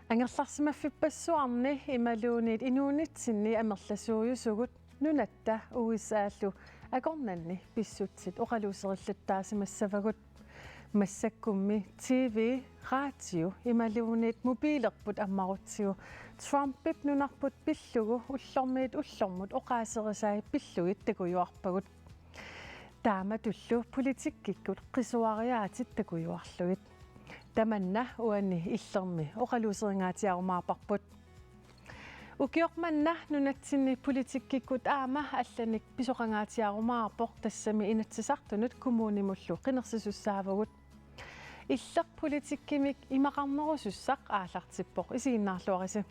Angerlarsimaffippassuarni imaluunit inuunitsinni amerlasuuyusugut nunatta uissaallu akornanni pissutsit oqaluuserilluttaasimassavagut massakkummi TV radio imaluunit mobiilerput ammarutsigu Trumpip nunarput pillugu ullormut oqaaserisaai pillugit takujuarpagut taama tullu politikkikkut qisuariaatit takujuarlugit tamanna uanni illermi oqaluuseringaatiarumaarparput ukiormanna nunatsinni politikkikkut aama allanik pisoqangaatiarumaarpoq tassami inatsisartunut kommunimullu qinersisussaavagut iller politikkimik imaqarnerusussaq aallartippoq isiginnaarluarisi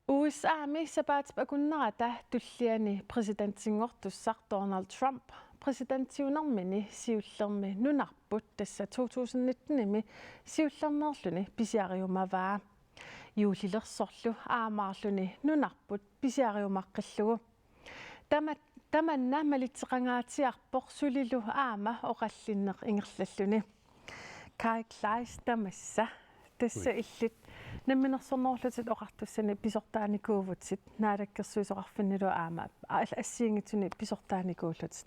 USAmi sapaatpakunnerata tulliani presidentsinngortussaq Donald Trump presidenttiunarmini siullermi nunarput tassa 2019imi siullernerluni pisiariumavaa juulilersorlu aamaarluni nunarput pisiariumaqqillugu tamanna malitseqangaatiarpoq sulilu aama oqallinneq ingerlalluni Kai Kleis tamassa tassa illit намминерсорноорлутит оқартуссани писортааникуувутсит наалаккерсуисоқарфиннилу аама ассиингитсуни писортааникууллутит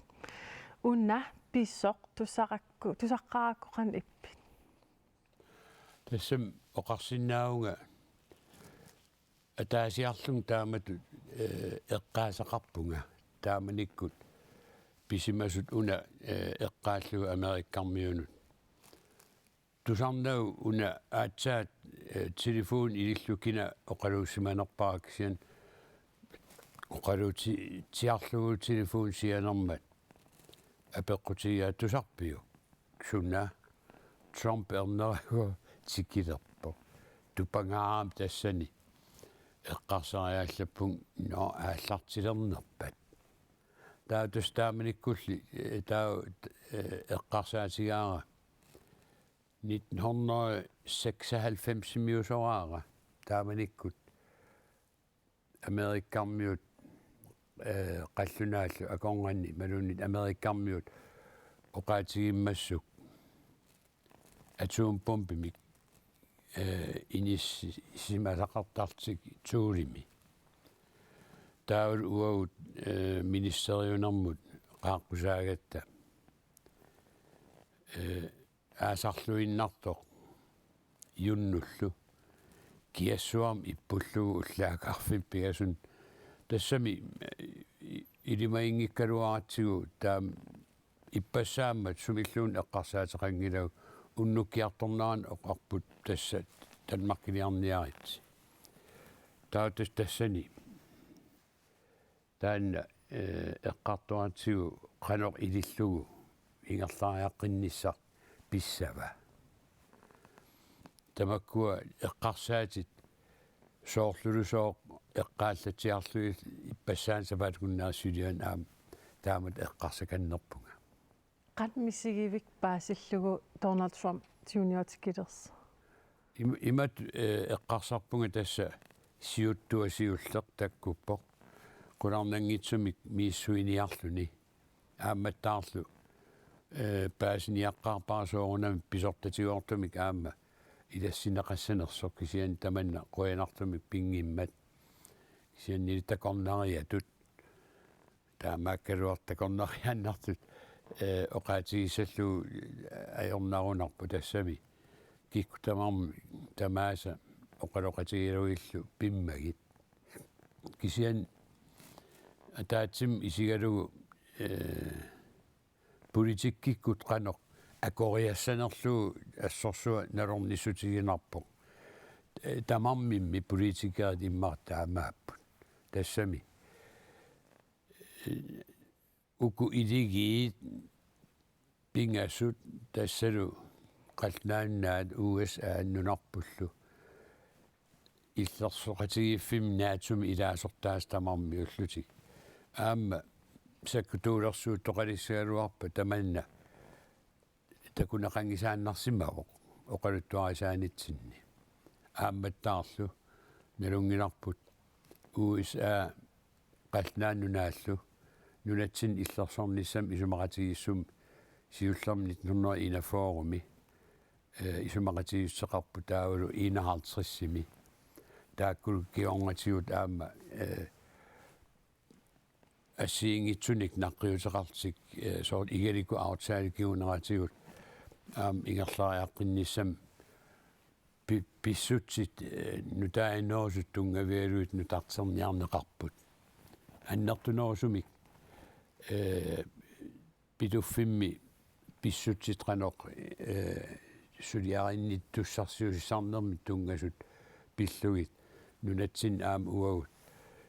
унна писсоқ тусаққараккоқан иппит тассам оқарсиннаауга атаасиарлун таамату эққаасақарпунга тааманиккут писимасут уна эққааллуга америккармиунут тусарнау уна аатсаат телефон илиллукина оқалууссиманерпааксиан оқалуути тиарлугу телефон сианермат апеққутигаа тусарпиу сунна Trump эрнерагу тиккилерпо тупангаам тассани эққарсариааллаппун но ааллартилернерпат таа тустааманиккулли таа эққарсаатигаара 1996 miusoraara taamanikkut amerikkarmiut qallunaallu akornganni malunnit amerikkarmiut oqaatigiimmassuk atuumpompimik inissimaalaqartartik tuulimi taul uagut ministeriunermut qaaqqusaagatta аасарлуиннартоқ юннуллу киассуарм иппуллугу уллаакаарфин пигасун тассами илимаингиккалуаратсигу таам иппассааммат сумиллуун эққарсаатеқангилагу уннуккиарторнеран оқарпут тасса танмаркилиарниарит таутас тассани таанна эққартуаратсигу қанеқ илиллугу ингерлаариаққинниссар писсава тамаккуа эққарсаатит соорлулусоо эққааллатиарлуи иппассаан сапаатукуннаассулиан аам таамат эққарсаканнерпунга qanmisigiivik paasillугу Donald Trump junior-tikilers имат эққарсарпунга тасса сиуттуасиуллеқ таккуппоқ куларнангитсумик мииссуиниарлуни аамматтаарлу паасиниаққарпаасоорунам писортатигуортумик аама илассинеқассанерсоқ кисиан таманна қуянартумик пингиммат кисиан нилтакорнариатут таамааккалуартакорнарианнартут оқаатигиссаллу аёрнарунарпу тассами киккутамарми тамааса оқалоқатигилуиллу пиммагит кисиан атаатсим исигалугу политиккиккут qanoq акориассанерлуу ассорсуа налорнисутигинарпоq тамармимми политикаат иммар таамааппут тассами уку илигиит пингасут тассалу qalnaannaat USA нунарпуллу иллерсоқатигиффим наатсуми илаасортаас тамарми уллутик аама саккутуулерсуу тоқалиссаалуарпа таманна такунақангисааннарсимавоқ оқалуттуарисаанитсинни аамматтаарлу налунгиларпут USA qalnaannunaалlu nunatsin illersornissam isumaqatigiissum siullermi 1941 isumaqatigisseqarpu taavalu 51-simi taakkul kiorngatigut aama assiingitsunik naqqiuteqartik soort igaliku autsaalikiuneratigut ingerlariaqqinissam pissutsit nutaainnoosut tungavialuit nutarterniarneqarput annertunoosumik pituffimmi pissutsit suliarinnit tussarsiusisarnermit tungasut pillugit nunatsin uagut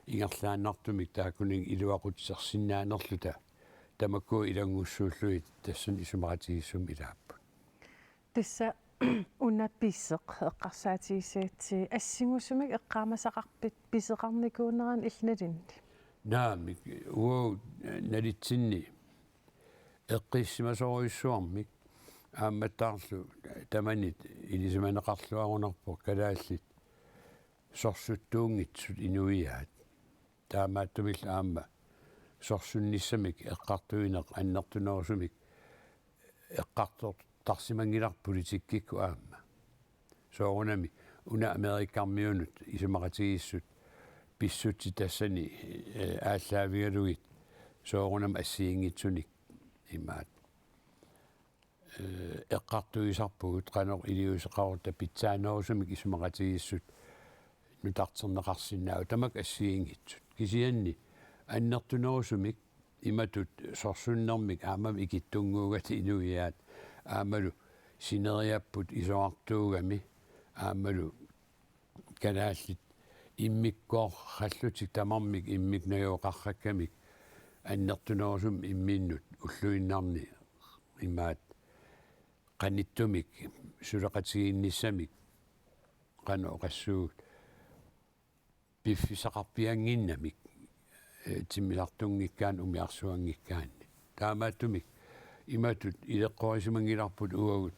ingerlaannartumik taakkuning iluaqutsersinnaanerluta tamakku ilangussuulluit tassun isumaqatigissum ilaappu tissa unna pisseq eqqarsaatigisaatsi assingusumik eqqaamasaqarpit piseqarnikuuneran illnalinni naamik uagut nalitsinni eqqiissimasoruissuarmik aammattaarlu tamanit ilisimaneqarluarunarpo kalaallit sorsuttuungitsut inuiaat taamaattumil aamma sorsunnissamik eqqartuineq annertunoosumik eqqartor tarsimangilarpolitikkikku aamma soorunami una amerikkarmiunut isumaqatigissut pissutti tassani ааllaavigalugit soorunam assiingitsunik imaat eqqartuisarpugut qanoq iliuseqarutta pitsaanoosumik isumaqatigissut nutarterneqarsinnaagu tamak assiingitsut kisianni annertunoosumik imatut sorsunnermik aamam ikittunguugati inuiaat aamalu sineriapput isoartuugami aamalu kanaallit immikkoorrallutik tamarmik immiknajuoqarrakkamik annertunoosum imminnut ulluinnarni imaat qanittumik suleqatigiinnissamik qano qassuut piffisaqarpianginnamik timmilartungikkaan umiarsuangikkaanni taamaattumik imatut ileqqorisimangilarput uagut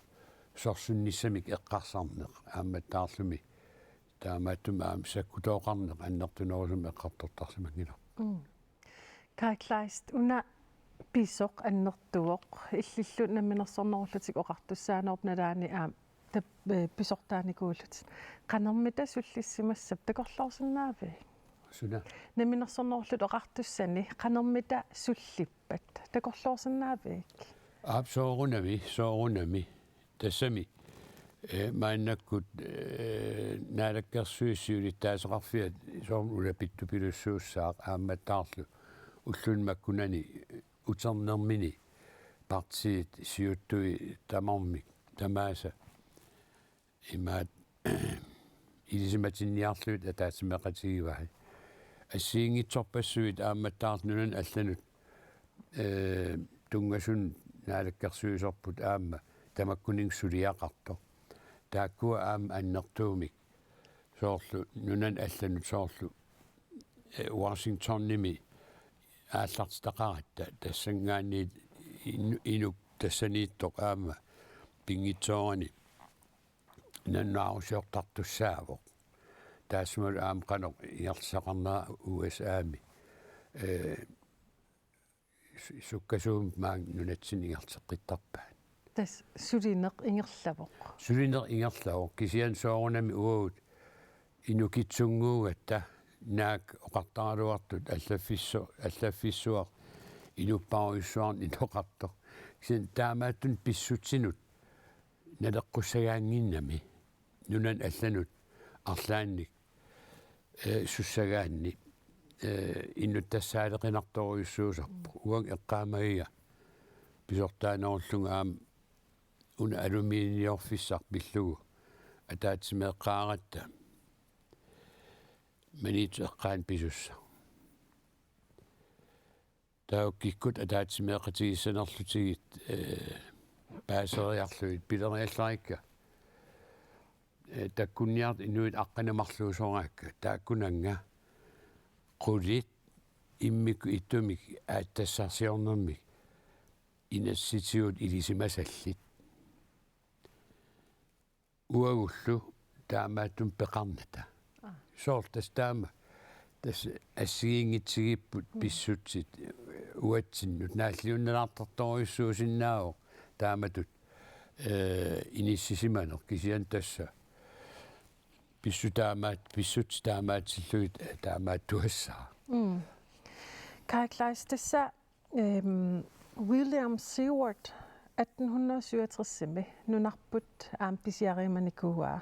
sorsunnissamik eqqarsarneq aammattaarlumi taamaattum sakkutooqarneq annertunoosum eqqartortarsimangilaq kaaklaist una pisoq annertuoq illillut namminersornerullutik oqartussaanерналаани pisortaanikuullut qanermita sullissimassap takorlorsinnaavi suna namminersornerullut oqartussani qanermita sullippat takorlorsinnaavik soorunami tassami maannakkut naalakkersuissiulit taaseqarfiat soorm ulapittu pilussuussaaq aammattaarlu ullunmakkunani uternermini partiit siuttui tamarmik tamaasa imaat ilisimatinniarluit ataasimeqatigivaai assiingitsorpassuit aammattaarnunan allanut tungasun naalakkersuisorput aamma tamakkuning suliaqartor taakkua aam annertuumik soorlu nunan allanut soorlu Washingtonnimi aallartitaqaratta tassangaanniit inuk tassaniittoq aamma pingitsoorani nannuarusiortartussaavoq taasmalu aam qanoq igerlsaqarnera USAmi sukkasuum maang nunatsin igerteqqittarpaat tas sulineq ingerlavoq kisian soorunami uagut inukitsunguugatta naak oqartaraluartut allaffissuaq inupparuissuarn inoqartoq kisian taamaattun pissutsinut naleqqusagaanginnami nunan allanut arlaannik sussagaanni innut tassaaleqinartoruissuusarpu uang eqqaamagiga pisortaanerulluga aam una aluminiorfissar pillugu ataatsimeeqqaaratta maniit eqqaan pisussa taukikkut ataatsimeeqatigissanerlutigit paaseriarluit pileriallariikka takkunniart inuit aqqanamarluusoraakka taakkunanga qulit immikku ittumik aattassarsiornermik inassitiut ilisimasallit uagullu taamaattum peqarnata soortas taama tas assigiingitsigipput pissutsit uatsinnut naasliunnalaartartoruissuusinnaao taamatut inississimaner kisian tassa pissut taamaatsilluit taamaattuassaa Karakteristissa William Seward 1867 nunarput ampisiarimanikuaa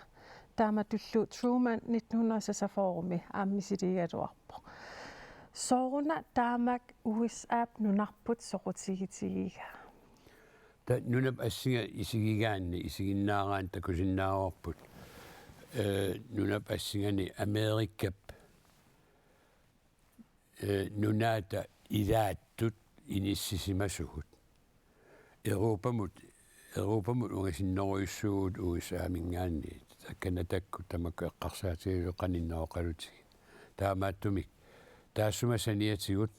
taamatullu Truman 1946 aammisidigaluarpo sooruna taamak USA nunarput soqutigiga ta nunap assinga isigigaanni isiginnaaraan takusinnaaruarput nunap assingani Amerikkap nunaata ilaattut inissisimasugut Europamut ungasinnoruissugut USA mingaanni takkanatakku tamakku eqqarsaatigilu qaninnaoqalutigi taamaattumik taassuma saniatigut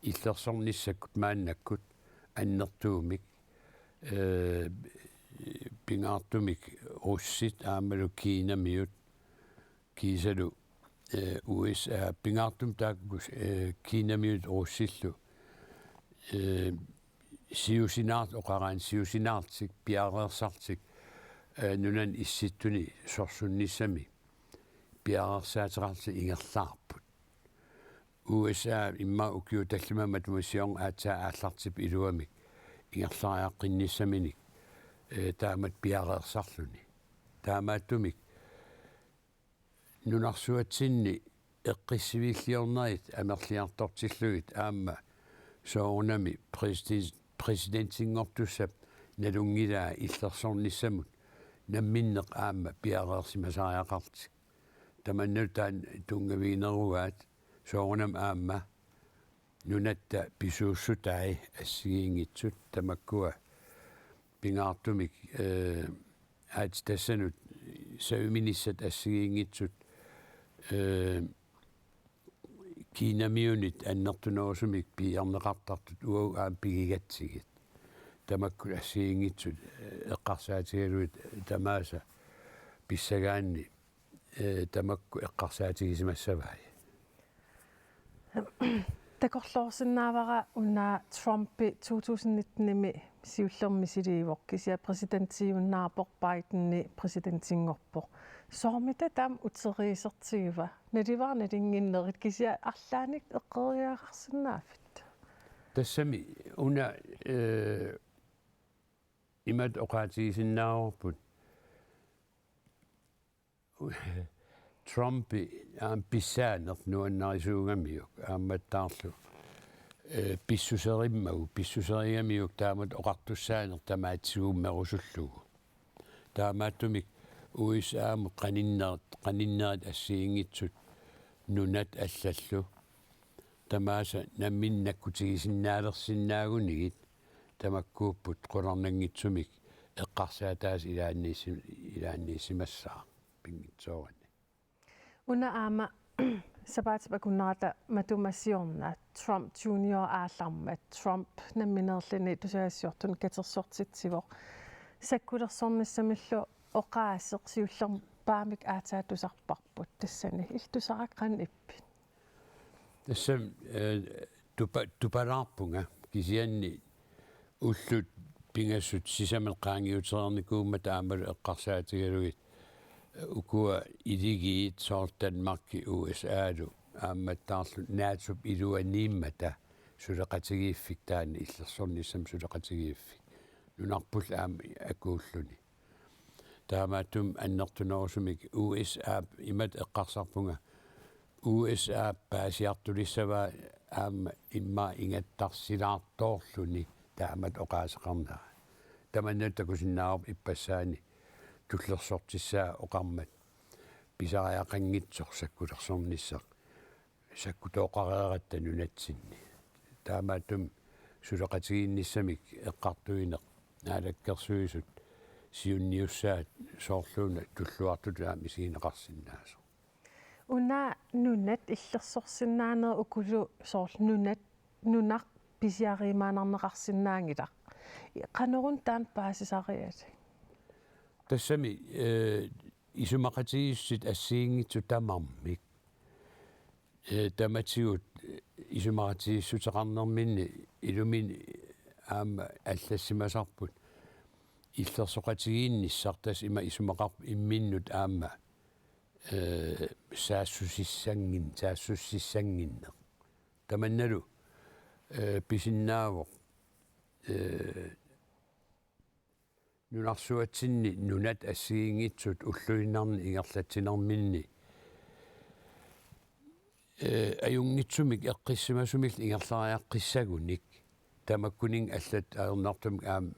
illersornissakkut maannakkut annertuumik pingaartumik russit aamalu kiinamiut kiisalu USA pingaartum taakkus kiinamiut russillu siusinaart oqaraan siusinaartik piareersartik nunan issittuni sorsunnissami piareersaateqarti ingerlaarput USA imma ukiutallumammat musion aatsaa aallartip iluamik ingerlariaqqinnisaminik taamat piareersarluni taamaattumik nunarsuatsinni eqqissivillиорнерит амерлиартортиллугит аама соорунами президентингортуссап налунгилаа иллерсорнissamут намминнеқ аама пиареерсимасариақартик таманнут таан тунгавигинеругаат соорунам аама нунатта писууссутаи ассигиингитсут тамаккуа пингаартумик тассанут савиминиссат ассигиингитсут kiinamiunit annertunerusumik piarneqartartut uau pigigатсигит тамакку ассиингитсут эққарсаатигалуит тамааса писсагаанни тамакку эққарсаатигисимассавай такорлоорсинаавара унаа Трумпи 2019-ми сиуллермисиливоқ кися президентиуннаарпоқ Байденни президентингорпоқ соормита таам утериисертигива наливарна лингиннерит кися арлааник эққериаарсинааффит тассами уна имат оқаатигисиннаарпут Trumpi писсаанер нуаннарисуугамиук аамматтаарлу писсусериммагу таамат оқартуссаанер тамаатсигуммерусуллугу таамааттумик USA qaninneret assiingitsut nunat аллаллу тамааса намминнаккутигисиннаалерсиннаагунигит тамаккууппут qulernangitsumik эққарсаатаас илаанниисимассаа пингитсоорани уна аама сапаатипакуннерата матумассиорна Trump Junior ааллармат Trump намминерлини тусаассиортун катерсортитсивоқ саккулерсорниссамиллу оқаасеқсиуллерм паамик аатаатусарпарпут тассани илтусараққан иппит тассам тупалаарпунга кисианни уллут пингассут сисамеққаангиутерерникуумма таамалу эққарсаатигалугит ukua idigiit soortanmarki USAlu aammаттаарлу наатсуп илуанииммата сулеқатигииффик таани иллерсорнissam сулеқатигииффик нунарпул аама акууллуни таамаатум аннертунерусумик USA имат эққарсарпунга USA паасиартулиссава аама имма ингаттарсилаартоорлуни таамат оқаасеқарнаа таманнаттакусиннаарп иппассаани туллерсортиссаа оқармат писариақангитсор саккулерсорниссақ саккутооқареератта нунатсинни таамаатум сулеқатигиинниссамик эққартуинеқ наалаккерсуисут сиунниуссаат соорлууна туллуартутаа мисигинеқарсинаасо уна нунат иллерсорсинаанер укулу соорл нунақ писиаримаанарнеқарсинаангилақ қанерун таан паасисариат тассами исумақатигиссит ассиингитсу тамармик таматигут исумақатигиссутеқарнерминни ilumin aama аллассимасарпут иллерсоқатигиинниссартас има исумақарп имминнут аама саассуссангинне таманналу писиннаавоқ нунарсуатсинни нунат ассигингитсут уллуиннарни ингерлатсинарминни аюнгитсумик эққиссимасумил ингерлариаққиссагуник тамаккунин аллат аернартум аам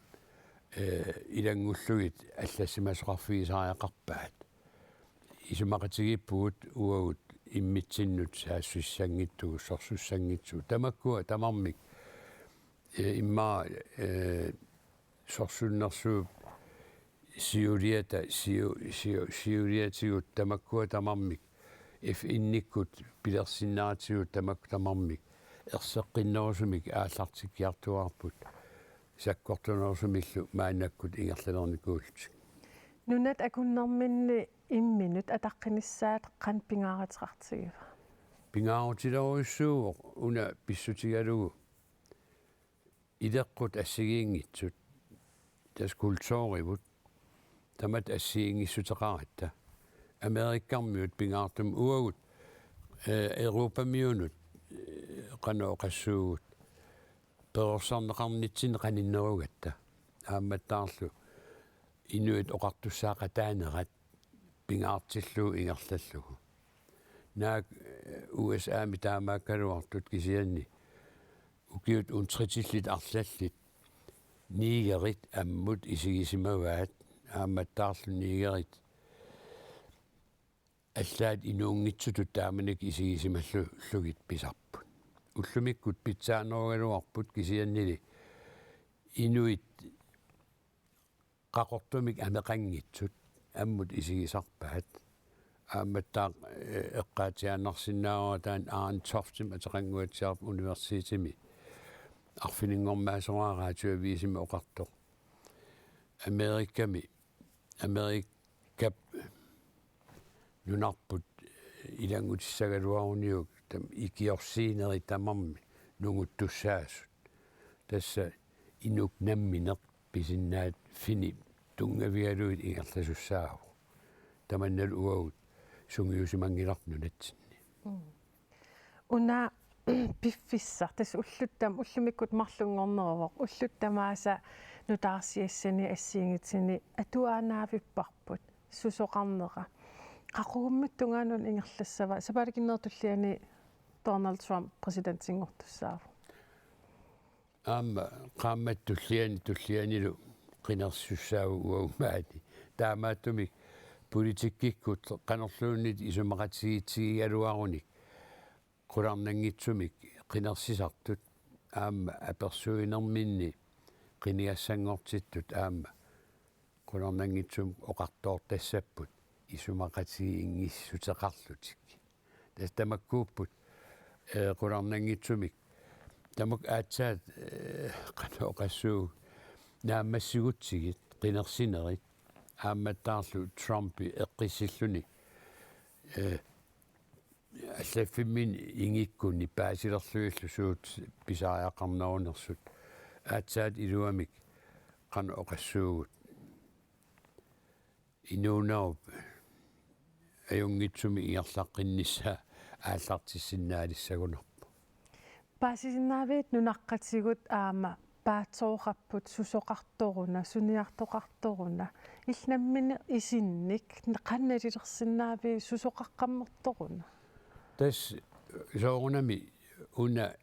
илангуллугит аллассимасоқарфигисариақарпаат исумақатигиппугут уагут иммитсиннут саассуссангиттугу сорсуссангитсу тамаккуа тамармик имма сорсуннэрсуу сиулиатигут тамаккуа тамармик инниккут пилерсиннаатигут тамармик ерсеққиннерусумик ааллартиккиартуарпут саккортунерусумиллу маанаккут ингерланерникуултик нунат акуннэрминни имминут атаққиниссаат қан пингааратеқартигива пингаарутилеруйссууоқ уна писсутигалугу илеққут ассигиингитсут таскултооривут тамат ассигингиссутеқаратта америккармиут пингаартум уагут европамиунут канооқассуугут персорнеқарнитсин қаниннеругатта аамматтаарлу инуит оқартуссаақатаанерат пингаартиллуу ингерлаллугу наак USA ми таамааккалуартут кисианни укиут унтритиллит арлаллит нигерит аммут исигисимаваат аамматтаарлу нигерит аллаат инуунгитсутут тааманик исигисималлугит писарпут уллумиккут питсаанеругалуарпут кисианнили инуит qaqortumik ameqanngitsut ammut isigisarpaat аамматтаа эққаатиааннарсинаагуатаан аантсортим атеқангуатсиарп университими арфинингормаасораараатуавиисими оқартоқ америккап нунарпут илангутиссагалуаруниук там икиорсиинери тамарми нугуттуссаасут тасса инук намминеқ писиннаат фини тунгавиалуит ингерласуссаагу таманнал уагут сунгиусимангиларнунатсинни уна пиффиссар тас уллуттам уллумиккут марлунгорнеровоқ уллуттамааса нутаарсиассани ассиингитсини атуаанаавиппарпут сусоқарнера қақугуммат тунгаанун ингерлассава сапалакиннертуллиани Donald Trump президентингортуссааву аама qaammat tullianilу qinерсуссаагу уагумаати таамааттумик политиккиккут qanерлууннит исумақатигитсигигалуаруник qulарнангитсумик qinерсисартут аама аперсуинерминни qiniassangortittut аама qulарнангитсум оқартоортассаппут исумақатигингиссутеқарлутик тас тамаккууппут qulарнангитсумик тамак аатсаат qanooqassuu нааммассигутсигит qinерсинерит аамматтаарлу Трумпи эққиссиллуни аллаффиммин ингиккунни паасилерлуиллу суут писаариақарнерунерсут аатсаат илуамик qanooqaссуугут инуунауп аюнгитсуми ингерлаққиннissaа ааллартиссиннаалиссагунерпу паасисиннаавиит нунаққатсигут аама паатсоораппут сусоқарторуна суниартоқарторуна иллнаммини исинник қанналилерсиннаави сусоқаққаммерторуна тас жоорунами уна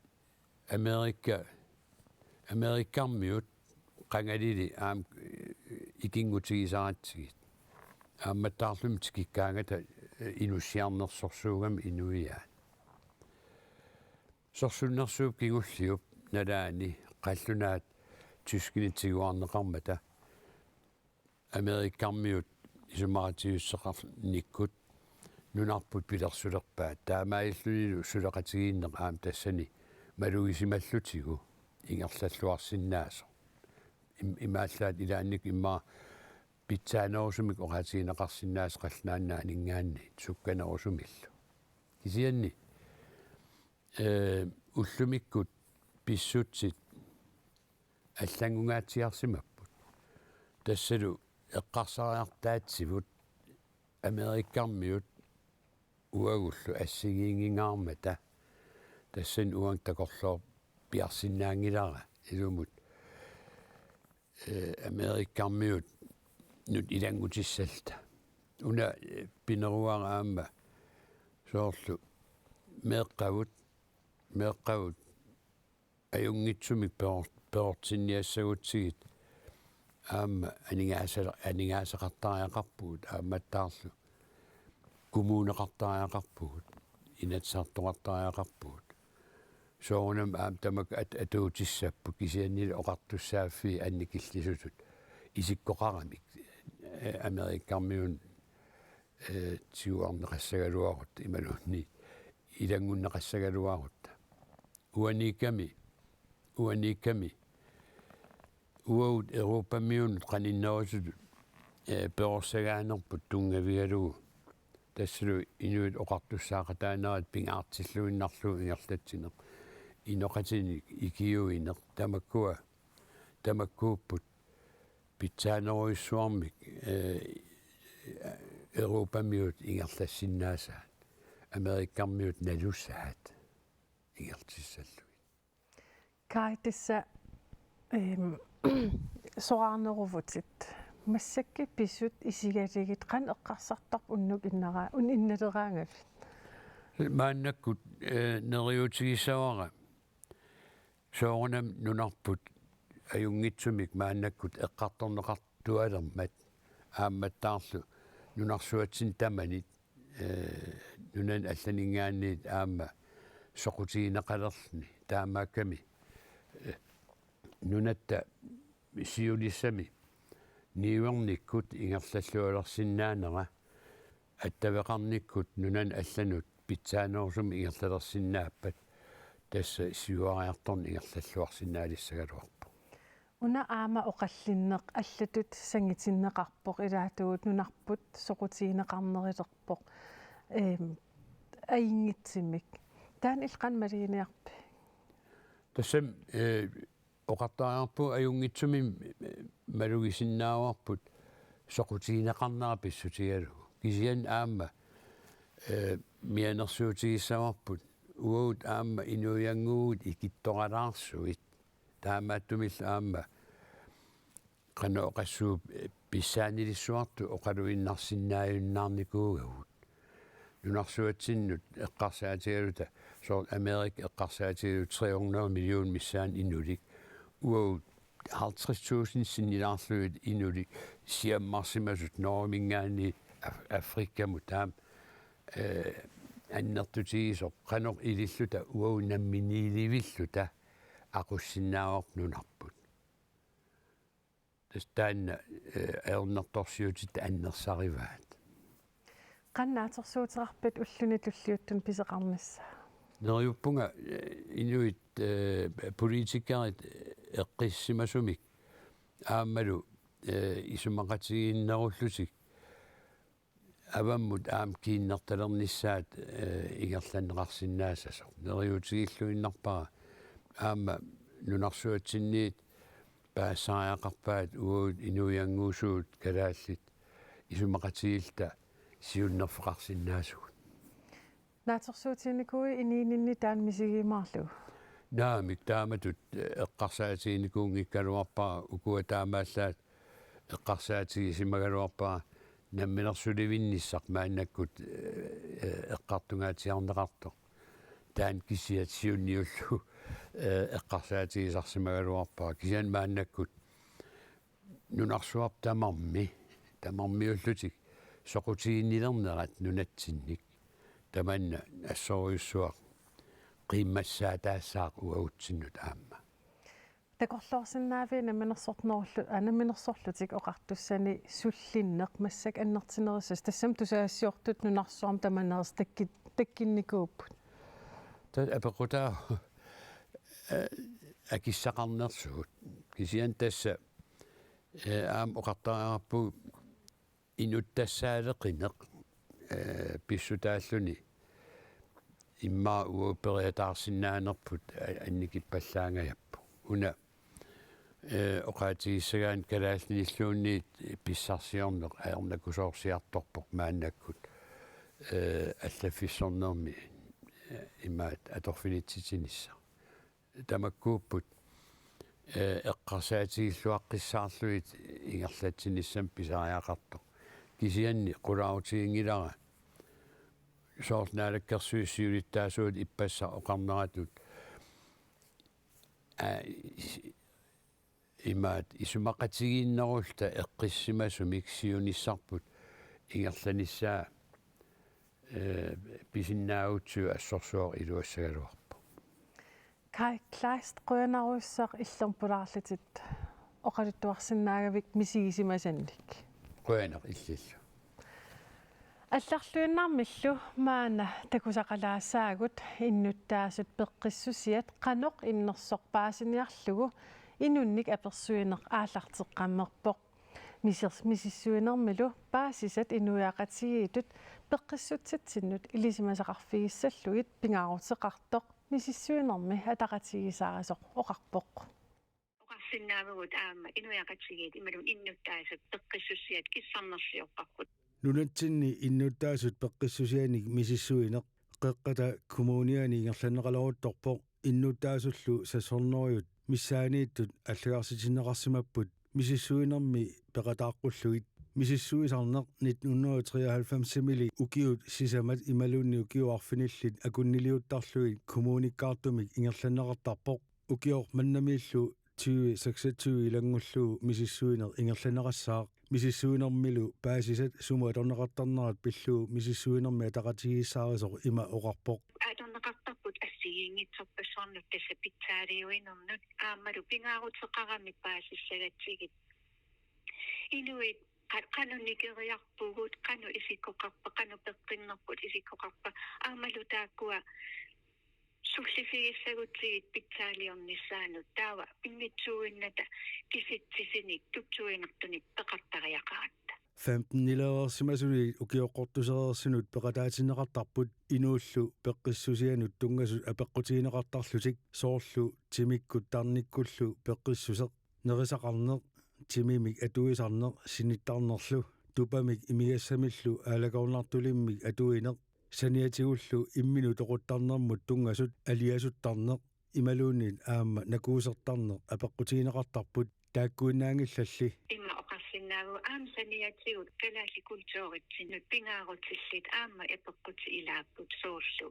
америккармиут qangalili аам икингутигисаратсигит аамматтаарлум тикиккаангата инуссиарнерсорсуугам инуиаат сорсуннерсууп кигуллиуп налаани qallunaat tyskинитсигуарнеқармата америккармиут исумаратиуссеқарниккут нунарпут пилерсулерпаат таамаиллунилу сулеқатигииннеқ аам тассани малугисималлутигу ингерлаллуарсиннаасо имааллаат илаанник имма питсаанерусумик оqaатигинеқарсиннаас қаллааннаа нингаанни сукканерусумиллу кисианни уллумиккут писсутсит аллангунгаатсиарсимаппут тассалу эққарсариартаатсивут америккармиут уагуллу ассигиингингаармата тассан уан такорлоо пиарсинаангилара илумут америккармиут нут илангутиссалта уна пинеруара аама соорлу меэққавут аюнгитсумик перортинниассагутсигит аама анигаасақартариақарпугут ааматтаарлу кумуунеқартариақарпугут инатсаартоқартариақарпугут соонам аам тамак атуутиссаппут кисианнили оқартуссааффи анникиллисутут исиккоқарамик америккармиун тиуарнеқассагалуарут ималунни илангуннеқассагалуарутта уаниками уаут европамиун қаниннерусут перорсагаанерпут тунгавигалугу тассалу инуит оқартуссаақатаанаат пингаартиллуиннарлу ингерлатсинеқ иноқатини икиуинеқ тамаккууппут питсаанеруйссуармик европамиут ингерлассиннаасаат америккармиут налуссаат ингертиссаллуит каитисса сораарнерувутит массакки писсут исигалигит қан эққарсартарп уннук иннераа инналераангав мааннаккут нериутигисавара соорунам нунарпут аюнгитсумик мааннаккут эққарторнеқартуалермат аамматтаарлу нунарсуатсин таманит нунан алланингаанниит аама соқутигинеқалерлни таамаакками нунатта сиулиссами ниуерниккут ингерллаллуалерсиннаанера аттавеқарниккут нунан алланут питсаанерусум ингерлалерсиннааппат тасса сиуариарторни ингерллаллуарсинаалиссагалуарпу уна аама оқаллиннеқ аллатут сангитиннеқарпоқ илаатугут нунарпут соқутигинеқарнерилерпоқ аингитсимик таан илқан малиниарпи тассам оқартаариарпу аюнгитсуми малугисиннааварпут соқутигинеқарнера писсутигалугу кисиан аама мианерсуутигиссаварпут уут аама инуянгуут икитторалаарсуит таамааттумил аама қано оқассуу писсаанилиссуарту оқалуиннарсиннааюннаарникуугавут нунарсуатсиннут эққарсаатигалута соор Америк эққарсаатигалу 300 миллион миссаан иннулик уут 50.000 синнилаарлуит иннулик сиаммарсимасут нормингаани Африккаму таам аннертутигисоқ қанор илиллута уаунамминииливиллута ақуссиннаавоқ нунарпут тастаанна аернерторсиутит аннерсариваат qannaatersuuterarpat ulluni tulliuttun piseqarnassa нериуппунга инуит политикарит эққиссимасумик ааммалу исумақатигииннеруллутик аваммут аам кииннерталерниссаат игерланнеқарсиннаасасо нериутигиллуиннарпара аама нунарсуатсинниит паассариақарпаат уут инуянгуусуут калааллит исумақатигилта сиуннерфеқарсиннаасугут naatersuutinikui iniininni taan misigiimaarlu наамик тааматут эққарсаатигиникуунгиккалуарпара укуа таамааллаат эққарсаатигисимагалуарпара намминерсуливинниссақ мааннаккут эққартунгаатиарнеқарто таан кисиат сиунниуллу эққарсаатигисарсимагалуарпара кисиан мааннаккут нунарсуап тамармиуллутик соқутигиннилернерат нунатсинник таманна ассоруйуссуа qimmassaa taassaaq uautsinut aamma takorluarsinnaavi namminersorlutik oqartussani sullinneq massak annertinerissas tassam tusaassiortut nunarsuarm tamanneris takkinnikuupput ta apequtaa akissaqarnersugut kisian tassa aam oqartariarappu inuttassaaleqineq pissutaalluni имма уопериатаарсинааnerput анникиппаллаангаяппу уна oqaatigissagaan kalaallinilluunniit pissarsiorneq aernakusoorsiartorpoq maannakkut allafissornermi immaat atorfinitsitsinissa tamakkuupput eqqarsaatiilluaqqissaarluit ingerlatsinissam pisariaqartoq kisianni qulautigingilara soornaalakkersuissiulittaasuut ippassa oqarneratut имаат исумақатигииннерулта эққиссимасумик сиунissarput ингерланиссаа писиннаагутсуу ассорсуор илуассагалуарпу Kai klaist qønarussaq illerpulaarlitit oqaluttuarsinnаагavik misigisimаsannik қуанеқ иллиллу алларлуиннармиллу маана такусақалаассаагут иннуттаасут пеққиссусиат qanoq иннерсорпаасиниарлугу инунник аперсуинеқ ааллартеққаммерпоқ мисиссуинермилу паасисат инуяақатигиитут пеққиссутсатсиннут илисимасақарфигиссаллугит пингаарутеқартоқ мисиссуинерми атақатигисаарасоқ оқарпоқ оқарсиннаавгут аама инуяақатигиит ималун иннуттаасут пеққиссуссиат киссарнерсиоққарпут нунатсинни иннуттаасут пеққиссусианик мисиссуинеқ қеққата коммуниани ингерланеқалорутторпоқ иннуттаасуллу сассорнериут миссаанииттут аллагарситиннеқарсимаппут мисиссуинерми пеқатааққуллугит мисиссуисарнеқ 1993 укиут сисамат ималуунни укиуарфиниллит акуннилиуттарлугит коммуникаартумик ингерланеқартарпоқ укиор маннамииллу 2026 илангуллуу мисиссуинер ингерланеқассаақ мисиссуинермилу паасисат сума аторнеқартарнерат пиллуу мисиссуинерми атақатигиссаарисоқ има оқарпоқ аторнеқартарпут ассигингитсорпассуарнут тасса питсаариуинернут аамалу пингаарутеқарами паасиссагатсигит инуит кануникериарпугут кану исиккоқарпа кану пеққиннерпут исиккоқарпа аамалу тааккуа суллифигиссагутсигит питсаалиорнissaанут таава пингитсуинната киситсисиник тутсуинертуник пеқартариақаратта 15 нилаерсимасуни укиоққортусереерсинут пеқатаатиннеқартарпут инууллу пеққиссусианут тунгасут апеққутигинеқартарлутик соорлу тимиккут тарниккуллу пеққиссусеқ нерисақарнеқ тимимик атуисарнеқ синиттарнерлу тупамик имигассамиллу аалагорнартулиммик атуинеқ саниатигуллу иммину тоқуттарнермут тунгасут алиасуттарнеқ ималуунит аама накуусертарнеқ апеққутигинеқартарпут тааккуиннаангиллалли има оқарсинаагу аам саниатигут калаалли культууритсинут пингаарутиллит аама эпеққути илааппут соорлу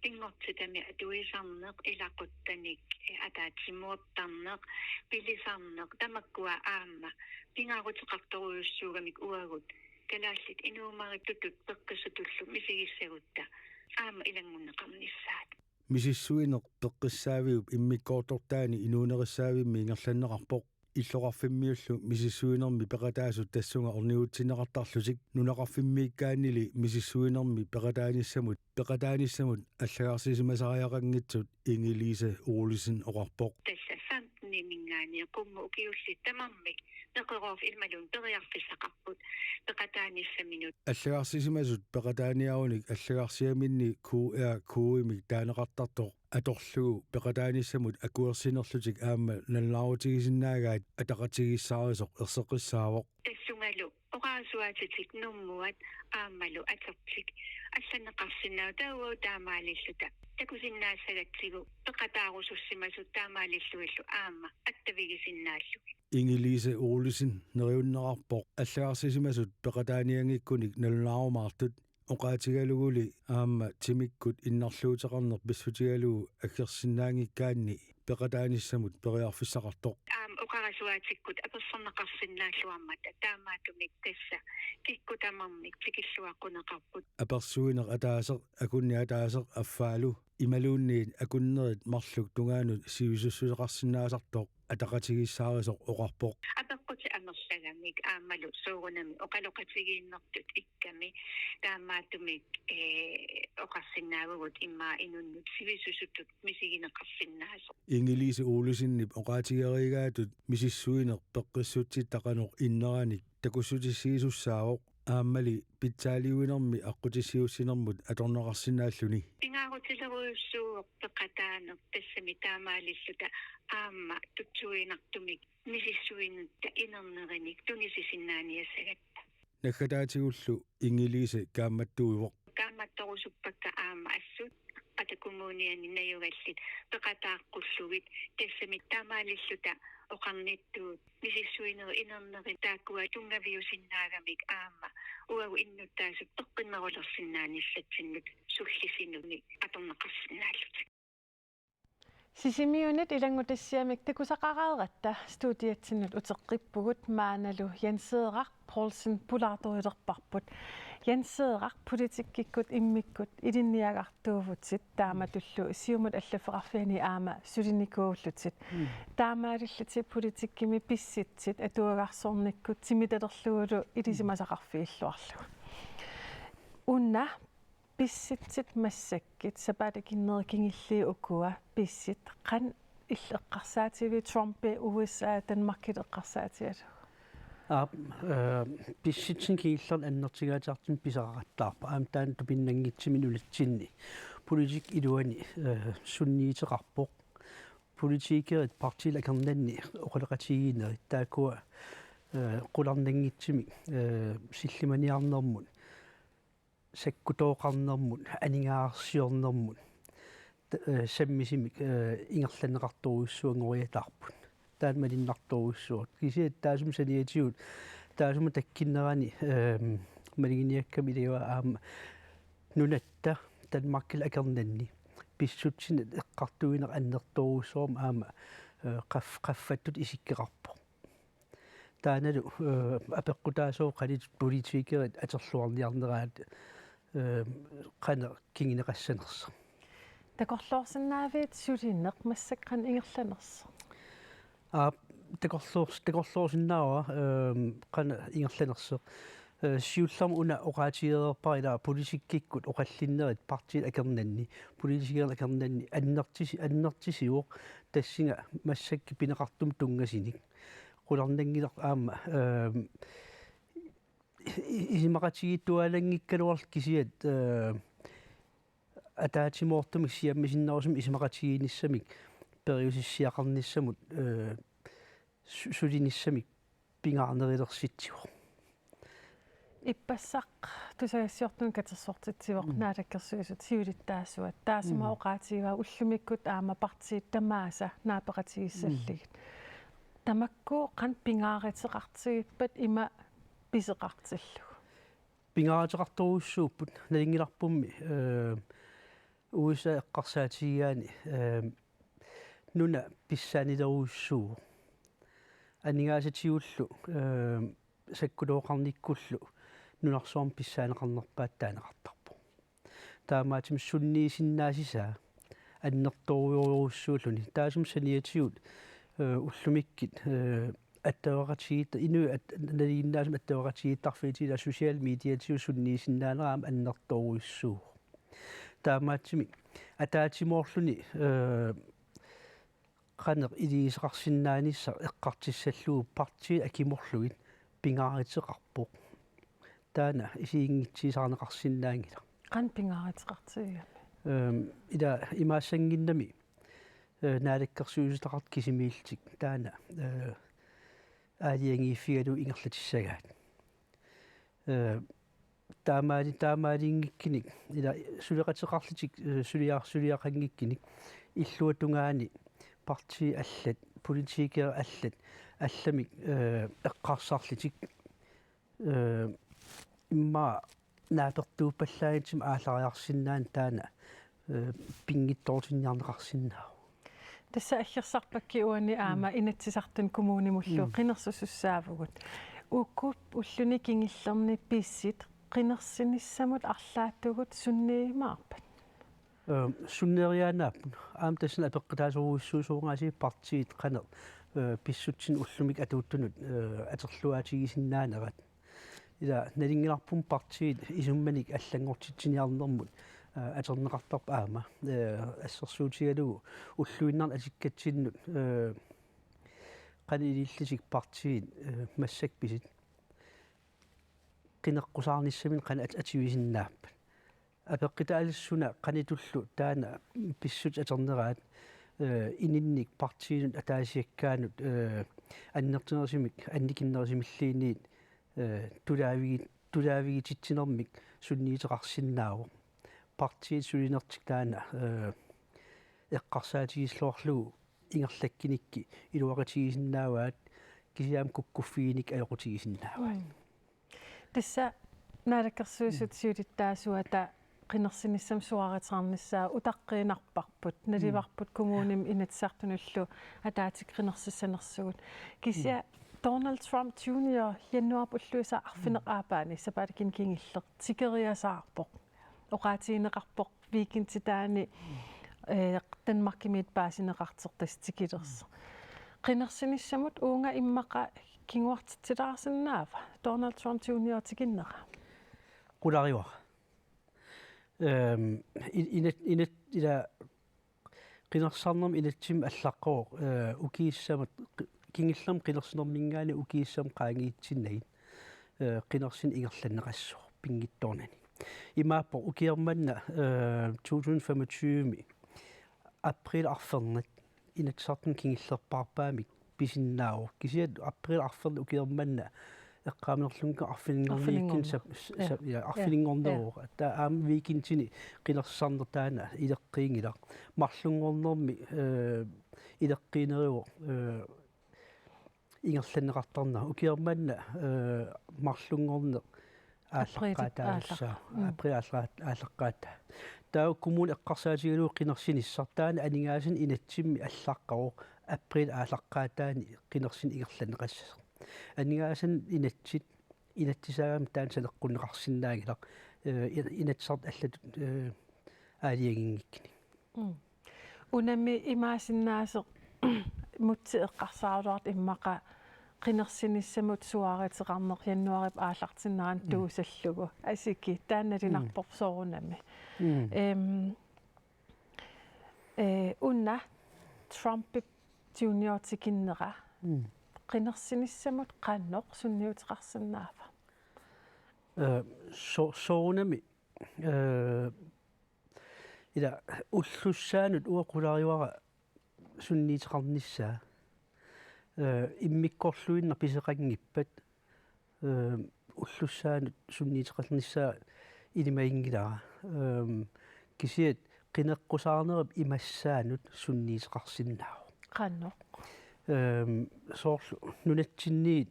пингортитами атуисарнеқ илақуттаник атаатимуоттарнеқ пилисарнеқ тамаккуа аама пингаарутеқарторуйуссуугамик уагут калааллит инуумариттутут пеққисутуллу мисигиссагутта аама илангуннеқарниссаат мисиссуинеқ пеққиссаавиуп иммиккоортортаани инуунериссаавимми ингерланнеқарпоқ иллоқарфиммиуллу мисиссуинерми пеқатаасут тассунга орниутсинеқартарлутик нунақарфиммииккаанили мисиссуинерми пеқатааниссамут аллагаарсисимасариақангитсут ингилиса уулисин оқарпоқ тасса сантни мингаани қумму укиуллит тамармик неқерооф илмалун периарфиссақарпут пеқатааниссаминут аллагаарсисимасут пеқатааниаруник аллагаарсиаминни куимик таанеқартартоқ аторлугу пеқатааниссамут акуерсинерлутик аама наллаарутигисиннаагаат атақатигиссаарисоқ ерсеқиссаавоқ тассунгалу оқаасуатитик нуммуат аамалу атертик алланеқарсинаа тауа таамаалиллута такусиннаассагатсигу пеқатаарусуссимасут таамаалиллуиллу аама аттавигисиннааллуги ингилиса уулисин нериуннеқарпоқ аллагаарсисимасут пеқатааниангиккуник наллаарумаартут оқаатигалугули аама тимиккут иннарлуутеқарнер писсутигалугу аггерсиннаангиккаанни пеқатааниссамут периарфиссақартоқ аам оқарасуатиккут аперсорнеқарсиннааллуармата таамаатумик тасса киккутамармик тикиллуаққунеқарпут аперсуинеқ атаасеқ акунни атаасеқ аффаалу ималуунниит акуннерит марлук тунгаанут сивисуссусеқарсинаасартоқ атақатигиссаарисоқ оқарпоқ апеққути амерсагамик аамалу соорунами оқалоқатигииннэртут икками таамаатумик оқарсинаагугут имма инуннут сивисусуттут мисигинеқарсинаасоқ ингилиса уулисиннип оқаатигеригаатут мисиссуинеқ пеққиссутситтақанеқ иннераник такуссутиссигисуссаавоқ ааммали питсаалиуинэрми аққутиссиуссинэрмут аторнеқарсинааллуни Pingaarutileruissuuq peqataanaq tassami taamaalilluta aamma tutsuinartumik misissuinutta inerneриник tunisisinnaaniassagatta наггатаатигуллу ингилиисе каамматтуивоқ kaammattorusuppakka aamma assut qatakummuuniani nayugallit peqataaqqullugit tassami taamaalilluta oqarnittuut misissuineri inerneri taakkua tungaviusinnaagamik aamma uagu innuttaasut eqqinnerulersinnaanillatsinnut sullisinuni atorneqarsinnaallut Sisimiunit ilangutassiamik takusaqaraeratta studiatsinnut uteqqippugut maanalu Janseeqaq Paulsen pulaartuilerparput Janseeqaq politikkikkut immikkut ilinniagartuuvutsit taamatullu siumut allafeqarfiani aama sulinikuullutit taamaalilluti politikkimi pissitsit atuagarsornikkut timitalerluulu ilisimasaqarfiilluarlu unna pissitsit massakkit sapatakinnerikingilli ukua pissit qan illeqqarsaativi Trumpi USA Danmarkit eqqarsaatiat pissitsin kiillan annertigaatiartin pisaqarattaarpa aamtaan tupinnanngitsimini ulitsinni politik iluani sunniiteqarpoq politiikerit partil akernanni oqaleqatigiineri taakua qularnanngitsimi sillimaniarnermun sakkutooqarnermun aningaarsiornermun sammisimik ingerlaneqartoruissuangoriataarput taanmalinnartoruissuut kisiat taasum saniatigut taasuma takkinnerani malinginiakkami liwa aama nunatta Danmarkil akernanni pissutsin eqqartuineq annertoruissuum aama qaffattut isikkeqarpo taanalu apeqqutaasoo qalit politiikerit aterluarniarneraat qana kingineqassanersa takorluorsinnaavit sulinneq massaqqan ingerlanersa takorluorsinnaava qana ingerlanersa siullarmu una oqaatigeerparila politikkikkut oqallinnerit partil akernanni politiikeerl akernanni annertisiuq tassinga massakki pineqartum tungasinik qularnangiler aama isimaqatigiittualangikkaluarl kisiat ataatimoortumik siammisinnerusum isimaqatigiinissamik periusissiaqarnissamut sulinissamik pingaarnerilersitsigu ippassaq tusagassiortun katersortitsivoq naalakkersuisut siulittaasuat taasuma oqaatigaa ullumikkut aama partiit tamaasa naapeqatigissalligit tamakku qan pingaariteqartigippat ima piseqartillu pingaariteqartoruissuupput nalingilarpummi USA eqqarsaatigiaani nuna pissaanileruissuu aningaasatiullu sakkutooqarnikkullu nunarsuarm pissaaneqarnerpaat taanaqartarpu taamaatim sunniisinnaasisaa annertoruissuulluni taasum saniatigut ullumikkit attavaqatigiitta inu naliinnaasum attavaqatigiittarfiitila social mediatiu sunniisinnaaneraam annertoruissuu taamaatsimi ataatimoorluni qaneq iliiseqarsinnaanissa eqqartissalluu partii akimorlugit pingaariteqarpoq taana isiingitsiisarneqarsinnaangila qan pingaariteqartigami ila imaasanginnami naalakkersuusutaqart kisimiiltik taana aaliangiiffigalu ingerlatissagaat taamaaliingikkinik ila suleqateqarlitik suliaqangikkinik illuatungaani partii allat politiikeer allat allamik eqqarsarlitik imma naapertuuppallaagitsim ааллариарсинаан таана пингитторутинниарнеқарсинаа тасса аллерсарпакки уани аама инатсисартун коммунимуллу қинерсусуссаавгут уккуп уллуни кингиллерни писсит қинерсиниссамут арлааттугут сунниимаарпат суннериаанааппун аам тассана апеққитаасоруиссуусуунгаси партиит қанер писсутсин уллумик атууттунут атерлуаатигисиннаанерат ила налингиларпум партиит исумманик аллангортитсиниарнэрмут атернеқартарпа аама ассерсуутигалугу уллуиннарн атиккатсиннут qanilillисик партиит массакписит qinneqqusarnissamin qana ativisinnaappat апеққитаалиссуна қанитуллу таана писсут атернераат ининник партиинут атаасиаккаанут аннертинерсимик анникиннерсимиллииниит тулаавигититсинермик сунниитеқарсиннааву партиит сулинертик таана эққарсаатигислуарлугу ингерлаккиникки илуақатигисиннааваат кисиаам куккуффииник аёқутигисиннааваат тасса наалаккерсуусут сиулиттаасуата qinnersinissam suaritsaarnissaa utaqqinarparput nalivarput kommunim inatsartuнуллу атаатик qinnersissanersugut kisia Donald Trump Jr. januarpulluisa arfineqaapaani sapalikin kingilleq tikeriasaarpoq oqaatiineqarpoq weekenditaani Danmarkimiit paasineqartertas tikilersa qinnersinissamut uunga immaqa kinguartittilaarsinnaava Donald Trump Jr. tikinnera qulariwa inat ila qinnersarnerm inatsim allaqqoq ukiissamat kingillam qinnersinermingaani ukiissam qaangiitsinnagit qinnersin ingerlanneqassuq pingittornani imaappo ukiermanna 2025 april arfernat inatsartun kingillerparpaamik pisinnaavo kisiat april arfern ukiermanna эққаамерлунга арфилингорнииккин арфилингорнероо таа аам викинтини қилерсарнертаана илеққиингила марлунгорнерми илеққиинериу ингерланнеқартарна укиерманна марлунгорнер ааллаққаатаалса април ааллаққаата таа коммун эққарсаатигалуу қинерсиниссартаана анигаасин инатсимми аллаққаро април ааллаққаатаани қинерсин ингерланнеқассас анигаасан инатсит инаттисаагам таан салеққуннеқарсинаагилақ инатсарт аллат аалиагингиккини унами имаасиннаасе мутси эққарсааруарт иммақа qinnersinissamut suaritеқарнер януарип ааллартиннаан туусаллугу асики таанналинарпорсоорунами унна Trump Jr. тикиннера qinnersinissamut qaannoq sunniuteqarsinnaava soonami ila ullussaanut uaqulariuara sunniiteqarnissaa immikkorluinna piseqanngippat ullussaanut sunniiteqarnissaa ilimaingilara kisiat qineqqusaanerip imassaanut sunniiteqarsinnaaru qaannoq soorlu nunatsinniit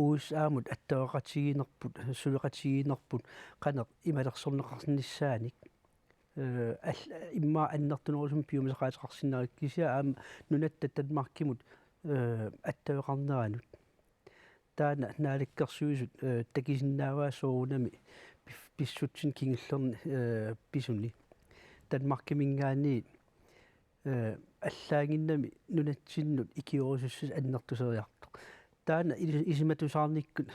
uussaamut attaqatigiinerput suleqatigiinerput qaneq imalersorneqarnissaanik имма аннертунерусум пиумисақаатеқарсиннарик кися аама нунатта Danmarkimut аттавеқарнеранут таана нааликкерсуисут такисиннааваа соорунами писсутсин кингиллерни писуни Danmarkimингаани аллаагиннами нунатсиннут икиорусуссус аннертусериарто таана исиматусаарниккут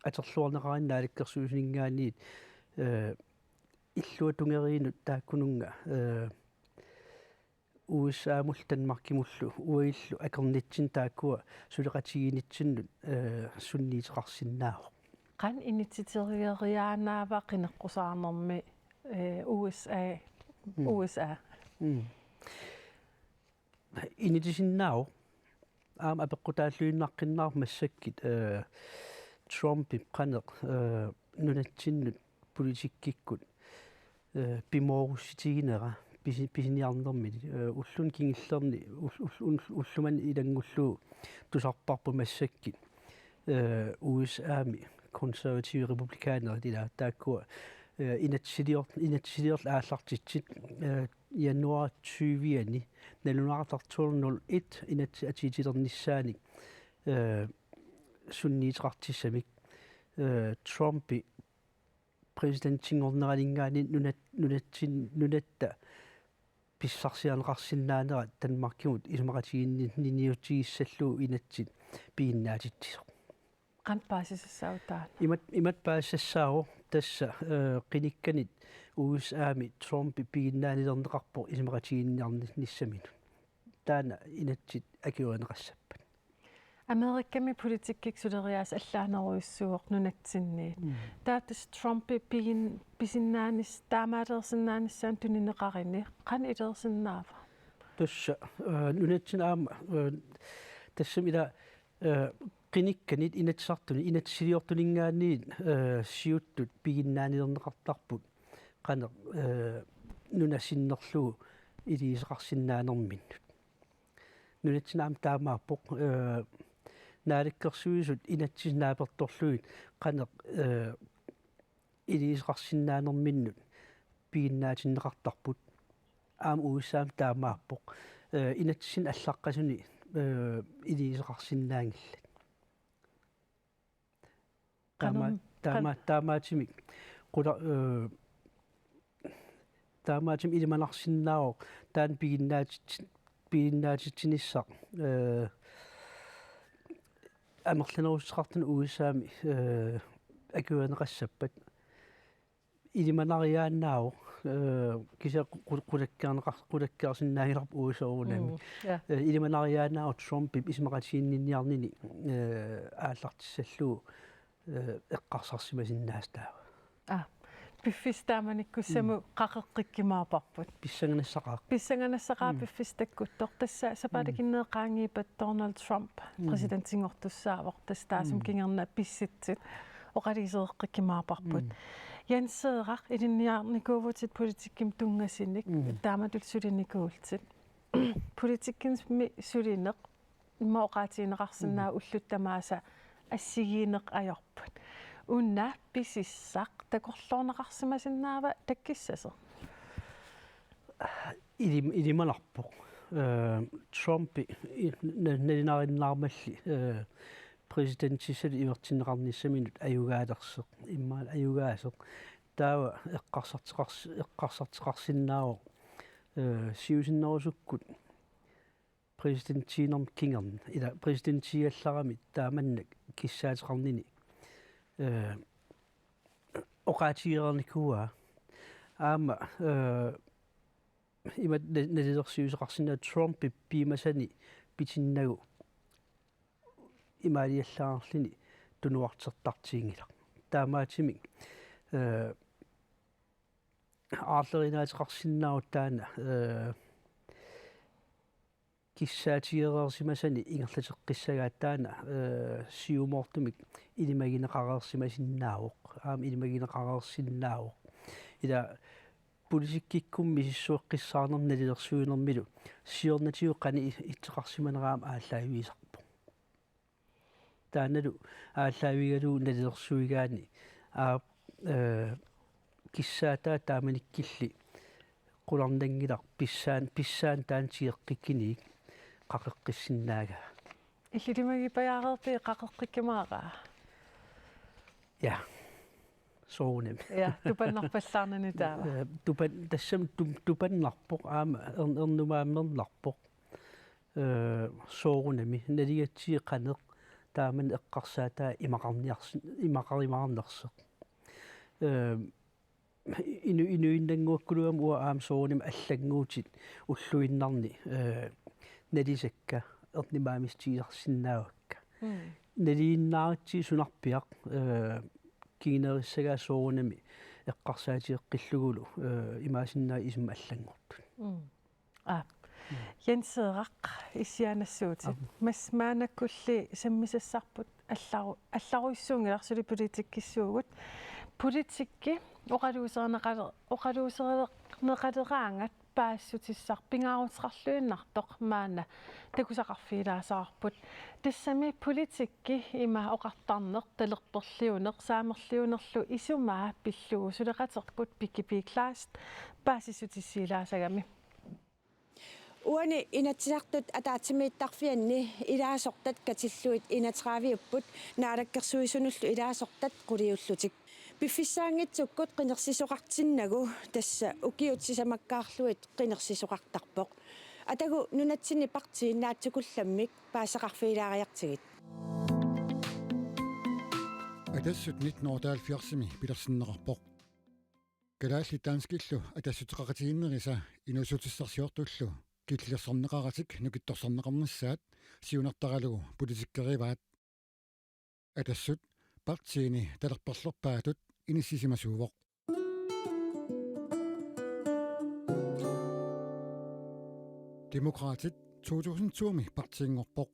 атерлуарнеқарин нааликкерсуисингаанниит иллуатунгеринут тааккунунга уусаамул Danmarkimуллу уиллу акернитсин тааккуа сулеқатигинитсиннут сунниитеқарсиннаавоқ qan inititerieriaanaava qinneqqusaanermi USA инитисиннаау аама апеққутааллуиннаққиннаар массаккит Trump qanеқ нунатсиннут политиккиккут пимоорусситигинера писиниарнерми уллун кингиллерни уллуман илангуллуу тусарпарпу массаккит USA-ми консерватив републиканер дила тааккуа инатсилиорл ааллартитсит януар 20-ани налунартартуурнул 1 инат атитилерниссааник сунниитеқартиссамик Trumpi президентингорнералингаани нунатта писсарсианеқарсинаанера Danmarkimut исмақатигинниниутигиссаллуу инатсит пииннаатитсо qan paasissautaat имат паассассааро тасса қиникканит USA-ми Trumpi пииннаанилернеқарпо исмақатигинниарниссамину таана инатсит акиуанеқассаппат Amerikkami politikkik sulerias allaaneruissuuq nunatsinni. Taatas Trumpi pisinnaanis taamaalersinnaanissaan tunineqarini qan ilersinnaava. Tussa nunatsin aama tassam ila qinikkanit inatsartuni inatsiliortuningaanniit siuttut piginnaanilerneqartarput qana nunassinnerlugu iliiseqarsinnaanerminnut nunatsinaam taamaappoq naalikkersuisut inatsisnaapertorluit qana iliiseqarsinnaanerminnut piginnaatinneqartarput aam uissaam taamaappoq inatsin allaqqasuni iliiseqarsinnaangillat taamaatimik qula taamaatim ilimanarsinnaaroq taan piginnaatitsinissaq амерланерусеқартун уисаами акуанеқассаппат илиманариааннаавоқ киса қулаккаарсиннаагиларпу уисоорунами илиманариааннаавоқ Трумпи исмақатииннинниарнини ааллартиссаллуу эққарсарсимасиннаастаава пиффистааманиккуссаму қақеққиккимаапарпут писсанганассақаа пиффистаккуттор тасса сапааликиннеқаангиипат Дональд Трамп президентингортуссаавоқ тастаасум кингерна писситсит оқалисеэққиккимаапарпут янсеэрақ илинниарникуувутит политикким тунгасинник тааматул сулиникуултит политиккинми сулинеқ имаоқаатиинеқарсинаа уллуттамааса ассигиинеқ ajorput унна писиссақ такорлоорнеқарсимасиннаава таккиссасо илималарпоқ Трумпи налинариннаармалли президентисали имертиннеқарниссаминут аюгаалерсеқ иммаал аюгаасеқ таава эққарсартеқарсиннаавоқ сиусиннерусуккут президентинерм кингерн ила президентиалларамит тааманнак киссаатеқарнини оқаатигерникуа аама имат налилерсиусеқарсинаа Трумпи пимасани питиннагу имаалиаллаарлини тунуартертартиингила таамаатимик аарлеринаатеқарсинаау таана киссаатигерерсимасани ингерлатеққиссагааттаана сиумоортумик илимагинеқарерсимасиннаавоқ аама илимагинеқарерсиннаавоқ ила политиккиккумми сиссуэққиссаарнер налилерсуинермилу сиорнатиу қани итсеқарсиманераама ааллаавиисарпо тааналу ааллаавигалу налилерсуигаани киссаатаа тааманиккилли qulарнангилар писсаан таантиеққиккиник qaqeqqissinnaага иллилимагипаяарерпи qaqeqqikkimaara я соонем я тупаннарпаллаарнани таава тупан тассам тупаннарпоқ аама ернумаамнерларпоқ соорунами налигатсии qanеқ тааман эққарсаатаа имақаримаарнерсеқ инуиндангуаккулуам уа аам сооним аллаггуутит уллуиннарни налисакка эрнимаамистиерсиннаавакка налииннааритси сунарпиақ кинериссагаа соонами эққарсаатиэққиллугулу имаасиннаа исма аллангортут янсеэрақ исианассуутит масмаанаккулли саммисассарпут алларуиссуунгиларсули политиккиссуугут политикки оқалуусернеқалераангат паассутиссар пингаарутеқарлуиннартоқ маана такусақарфилаасаарпут тассами политикки има оқартарнеқ талерторлиунеқ саамерлиунерлу исумаа пиллугу сулеқатерпут пиккипиклааст паассутиссилаасагами уани инатсиартут атаатимииттарфианни илаасортат катиллуит инатераавиуппут наалаккерсуисунуллу илаасортат қулиуллутик пиффиссаангитсуккут qinерсисоқартиннагу тасса укиутсисамаккаарлуит qinерсисоқартарпоқ атагу нунатсини партииннаатсукулламмик паасеқарфилаариартигит атассут 1970-ми пилерсиннеқарпоқ калаалли таанскиллу атассутеқақатигиннериса инусутиссарсиортуллу киллерсарнеқаратик нукитторсарнеқарнissaat сиунартаралугу политиккериваат атассут партиини талерпарлерпаатут иниссисимасуувоқ Demokratit 2020 partiingorpoq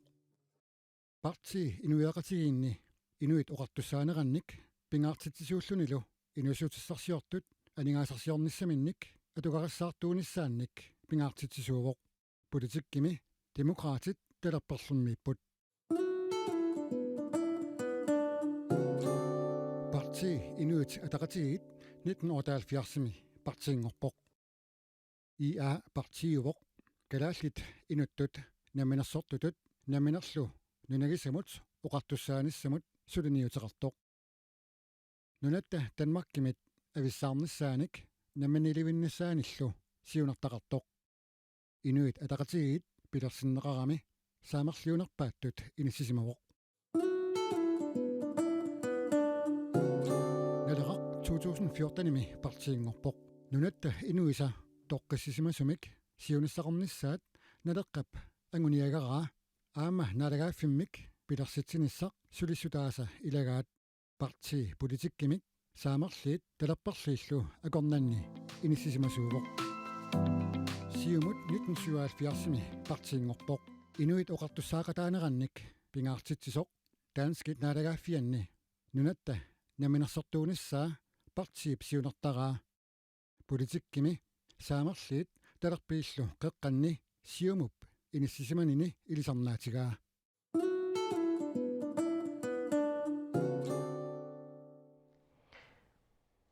parti inuiaqatigiinni inuit oqartussaanerannik pingaartitsisuullunilu inusuutissarsiortut aningaasarsiornissaminnik atuqarissaartuunissaannik pingaartitsisuuvoq politikkimi demokratit talerparlummiipput parti inuit ataqatigit 1978 partiingorpoq IA partiuvoq kalaallit inuttut namminersortutut namminerlu nunagisamut oqartussaanissamut suliniuteqartoq nunatta Danmarkimit avissaarnissaanik nammanilivinnissaanillu siunartaqartoq inuit ataqatigit pilersinneqarami saamerliunerpaattut inissisimavoq naleraq 2014-imi partiingorpoq nunatta inuisa toqqissisimasumik siunissaqornissaat naleqqap anguniagaraa aama naalagaafimmik pilersitsinissaq sulisutaasa ilagaat parti politikkimik saamerliit talerparliillu akornanni inissisimasuuvoq siumut 1977-mi partiingorpoq inuit oqartussaaqataanerannik pingaartitsisoq taanskit naalagaaffianni nunatta naminersortuunissaa partiip siunartaraa politikkimi saamerliit talerpiillu qeqqanni siumup inississimanini ilisarnaatigaa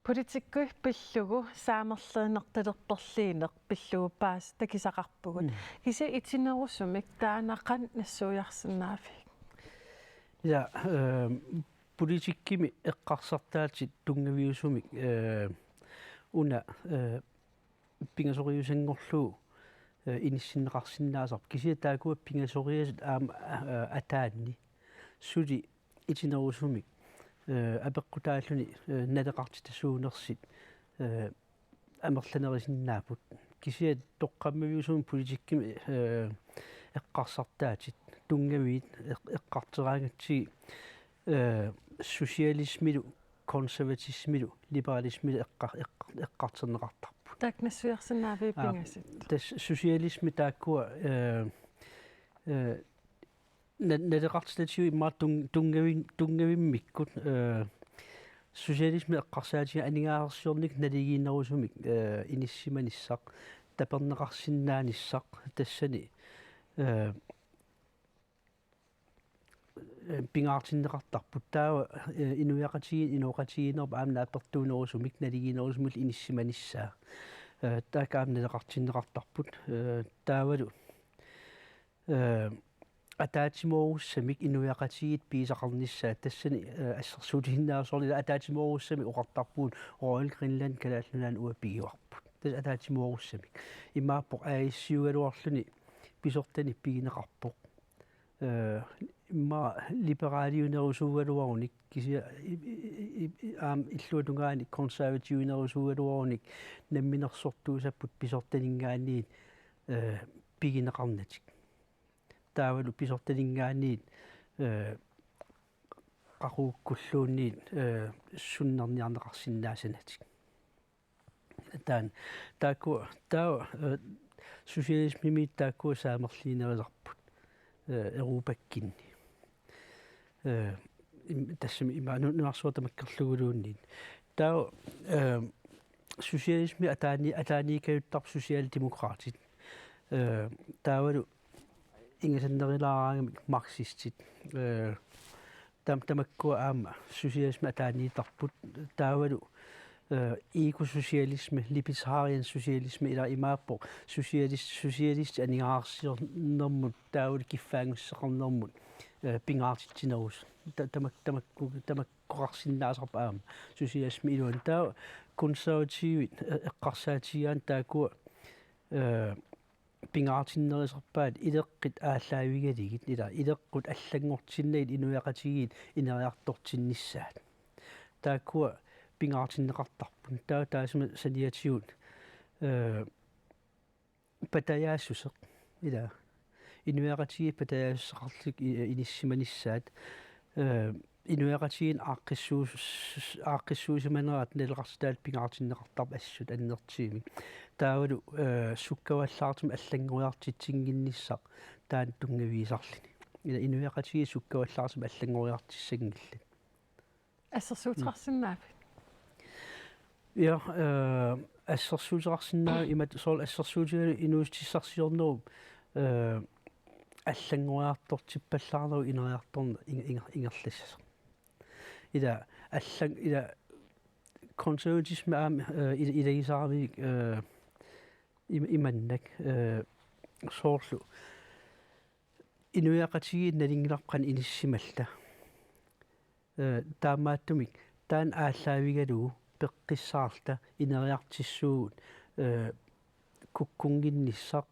Politikku pillugu saamerleenertalerperliineq pilluuppaas takisaqarpugut kisi itinerusumik taanaqan nassuujarsinnaafi ja politikkimi eqqarsartaatit tungaviusumik una pingasoriusangorlu inissinneqarsinnaasarp kisia taakua pingasoriasit aama ataanni suli itinerusumik apeqqutaalluni naleqartitasuunersit amerlanerisinnaapput kisia toqqammaviusum politikkimi eqqarsartaatit tungaviit eqqarteraangatsigi sosialismilu konservatismilu liberalismilu eqqarterneqartarpu taknassuujarsinnaafi pingasit tas sosialismi taakkua naleqartilatigu imma tungavimmikut sosialismi eqqarsaatiga aningaalersiornik naligiinnerusumik inissimanissaq taperneqarsinnaanissaq tassani pingaartinneqartarput taava inuiaqatigin inuoqatigiinerpa aamna apertuunerusumik naligiinnerusumul inissimanissaa taakaam naleqartinneqartarput taavalu ataatimoorussamik inuiaqatigit piisaqarnissaa tassani assarsuutihinnaasorlila ataatimoorussamik oqartarpuun Royal Greenland kalaallunaан uapigiuarput tas ataatimoorussamik imaappoq aagissiugaluarluni pisortani pigineqarpoq imma liberaaliunerusuugaluarunik kisia aam illuatungaani konservatiivinerusuugaluarunik namminersortuusapput pisortaningaaniit pigineqarnatik taavalu pisortaningaaniit qaquukkulluunniit sunnerniarneqarsinnaasanatik taakua sosialismimiit taakkua saamerliinerisarput erupakkinni tassami ima nuarsuutamakkerluguluunniit taa sosialismi ataaniikajuttarp sosialdemokraatit taavalu ingasannerilaaraangamik marxistit tamakkua aama sosialismi ataaniitarput taavalu ecosocialisme libertarian socialisme ila imaappo socialist anigaarsiornermut taavalu kiffaangusseqarnermut pingaartittinerus tamakkoqarsinnaasarpa aama sosialismi iluan taa konservatiivit eqqarsaatigaan taakua pingaartinnerisarpaat ileqqit ааllaavigaligit ila ileqqut allangortinnait inuiaqatigit ineriartortinnissaat taakkua pingaartinneqartarpun taasuma saniatigut patayaasusseq ila inuaqatigii pataassaqarlik inissimanisaat inuaqatigin aaqqissuusimaneraat naleqarstaat pingaartinneqartarp assut annertiimik taavalu sukkavallaartum аллангуяартитсингиннissaq таан тунгавиисарлини ила иnuaqatigii sukkavallaartum аллангуяартиссангилла ассерсуутеқарсинаафит ja ассерсуутеқарсинаа имат соол ассерсуутигалу инуустиссарсиорнеру аллангуяартортиппаллаарнеру инериарторна ингерлассаса ила аллан ила консерватисме аам илагисаарамик иманнак соорлу инуяқатигиит налингиларқан иниссималла таамааттумик таан ааллаавигалуу пеққиссаарта инериартиссуугут куккунгинниссақ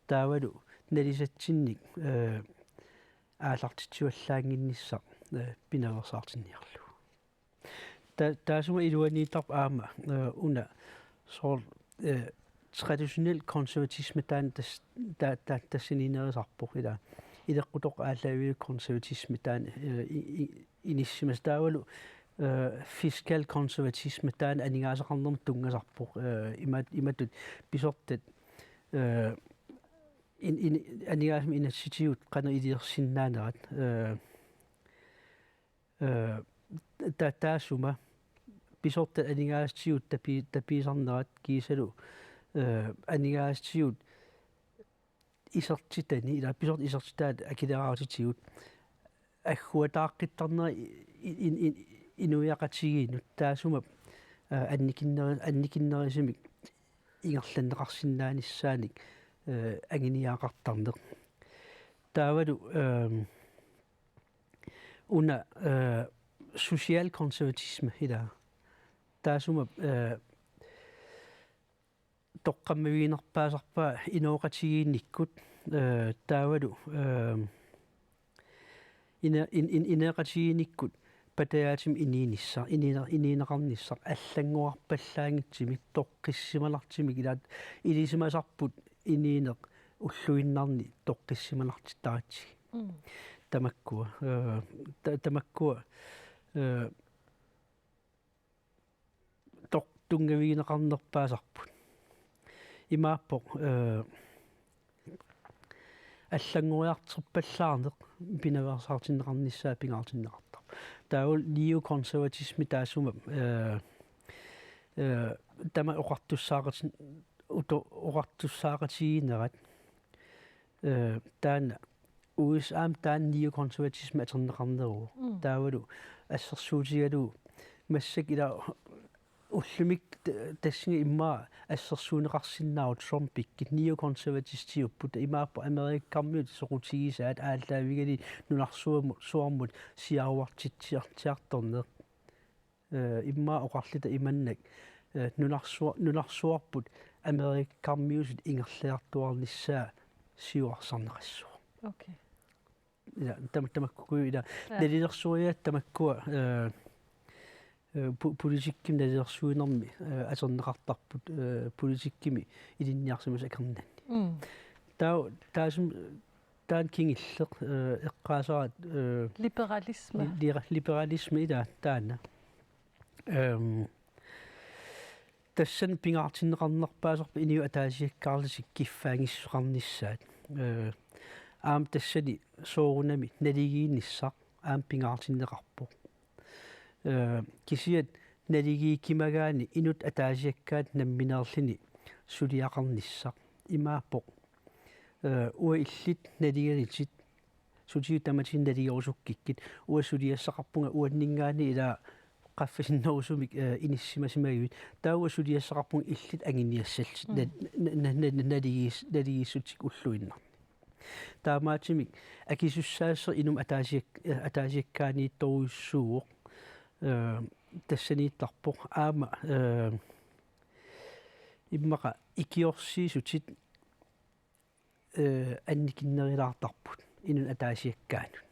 таавалу налисатсинник аалартитсуаллаангинниссақ пинаверсаартинниарлу таасума илуаниитарп аама уна соор traditionel konservatisme таан тассининерисарпоқ ила илеққутоқ ааллаавиу консерватисме таан иниссимас таавалу fiskal konservatisme таан анигаасақарнерм тунгасарпоқ иматут писортат анигаасми инасситиут қана илиерсиннаанерат таасума писортат анигаастиут таписарнерат кисалу анигаастиут исертитани ила писорт исертитаат акилераатитигут аггуатааққиттарнера инуяқатигиинут таасума анникиннерисимик ингерланнеқарсинааниссааник агиниаақартарнеқ таавалу уна социалконсерватисме ила таасума тоққаммавиинерпаасарпаа инооқатигиинниккут таавалу инеқатигиинниккут патаатим ининеқарниссақ аллангуарпаллаангитсимик тоққиссималартимик илаат илисимасарпут ининеқ уллуиннарни тоққиссималартиттаратси тамаккуа тоқтунгавиинеқарнерпаасарпут имааппоқ аллангуяартерпаллаарнеқ пинаверсаартиннеқарниссаа пингаартиннеқартар таавал неоконсерватисми таасума тама оқартуссаақатин оқартуссаақатигинерат таана USA таан неоконсерватисми атернеқарнеру таавалу ассерсуутигалу массак ила уллумик тассинги иммаа ассерсуунеқарсиннаавут Трумпиккит неоконсерватистиуппут имааппа америккармиут соқутигисаат ааллаавигали нунарсуармут сиаруартитсиарторнеқ иммаа оқарлита иманнак нунарсуарпут америккармиусут ингерлаартуарниссаа сиуарсарнеқассуа окей ила тамаккуи ила налилерсуриаат тамаккуа политикким налерсуинерми атернеқартарпут политиккими илинниарсимас акернанни таасум таан кингиллеқ эққаасаат либералисме ила таана тассан пингаартиннеқарнерпаасарпа иниу атаасиаккаарлисик киффаангиссуқарниссаат аам тассани соорунами налигиинниссақ аам пингаартиннеқарпоқ кисиат налигии кимагаани инут атаасиаккаат намминерлини сулиақарниссақ имааппоқ уа иллит налигалитит сутиу таматин налиорусуккиккит уа сулиассақарпунга уаннингаани ила qaffasinnarusumik inissimasimagit taua suliassaqarpun illit anginiassallit naligissutik ulluinnar taamaatimik akisussaasser inum ataasiakkaaniittoruissuuq тассанииттарпоқ аама иммаqa икиорсиисутит анникиннерилаартарпут инун атаасиаккаанут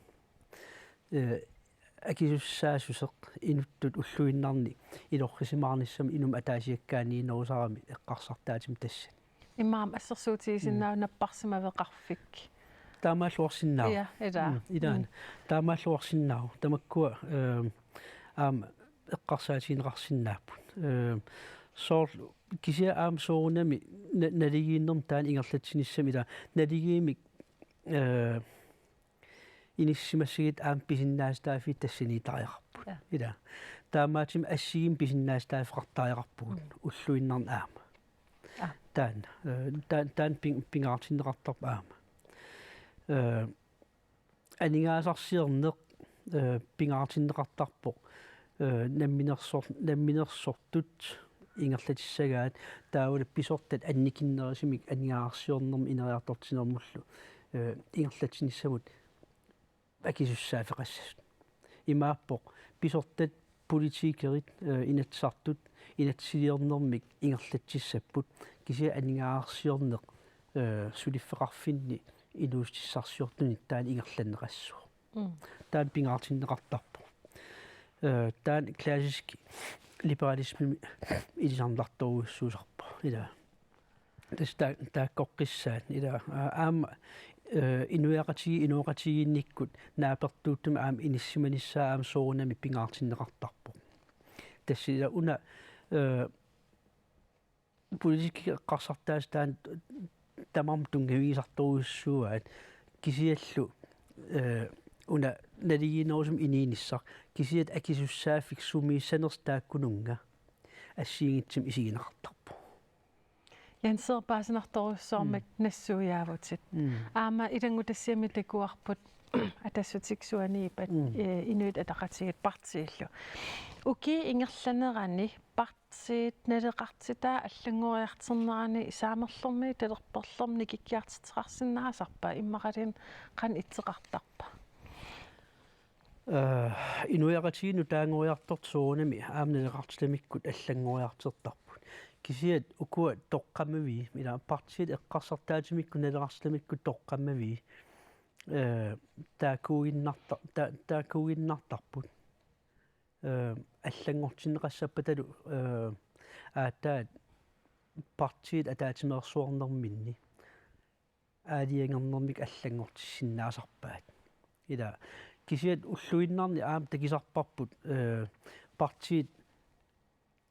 акисуссаасусеқ инуттут уллуиннарни илоррисимаарниссами инум атаасиаккааниинерусарами эққарсартаатим тассани имаам ассерсуутигисиннаау наппарсимавеқарфик таамааллуарсиннаа иа ида идаана таамааллуарсиннаа тамаккуа аама эққарсаатигинеқарсинааппут соор кися аам соорунами налигииннерм таан ингерлатсиниссами ида налигиимик иниссимассагит аам писиннаастаафи тассинитариақарпут ида таамаатим ассигим писиннаастаафеқартариақарпугут уллуиннарн аама таан пингаартиннеқартарп аама анигаасарсиернеқ пингаартиннеқартарпоқ намминерсортут ингерлатиссагаат таавал писортат анникиннерисимик аниаарсиорнерми инериартортинермуллу ингерлатиниссамут акисуссаафеқассасут имааппоқ писортат политикерит инатсартут инатсилиорнермик ингерлатиссаппут кися аниаарсиорнеқ сулиффеқарфинни инуустиссарсиортуни таан ингерланнеқассуа таан пингаартиннеқартарпо таан классиски либералисми илисарнларторуйуссуусарпо ида тааккоққиссаат ида аама инуяқатигинниккут наапертууттума аама иниссиманиссаа аама соорунами пингаартиннеқартарпо тассила уна политики эққарсартаас таан тамам тунгависарторуйуссуаат кисиаллу уна налигинерусум инииниссар кисиат акисуссааффик сумииссанерс тааккунунга ассиингитсим исигинеқартарпо янсерпаасинарторуссоормак нассуяавутит аама илангутассиами такуарпут атассутиксуаниипат инуит атақатигит партииллу уки ингерланерани партиит налеқартитаа аллангориартернерани исаамерлэрми талерперлэрми киккиартитеқарсинаасарпа иммақалин қан итсеқартарпа инуяқатигину таангориартort суунами аамналеқартиламиккут аллангориартертарпут кисиат укуа тоққамави мила партиит эққарсартаатимикку налеқартиламикку тоққамави таакуиннартарпут аллангортинеқассаппаталу аатаат партиит атаатимерсуарнерминни аалиангернэрмик аллангортиссиннаасарпаат ида кисиат уллуиннарни аам такисарпарпут партиит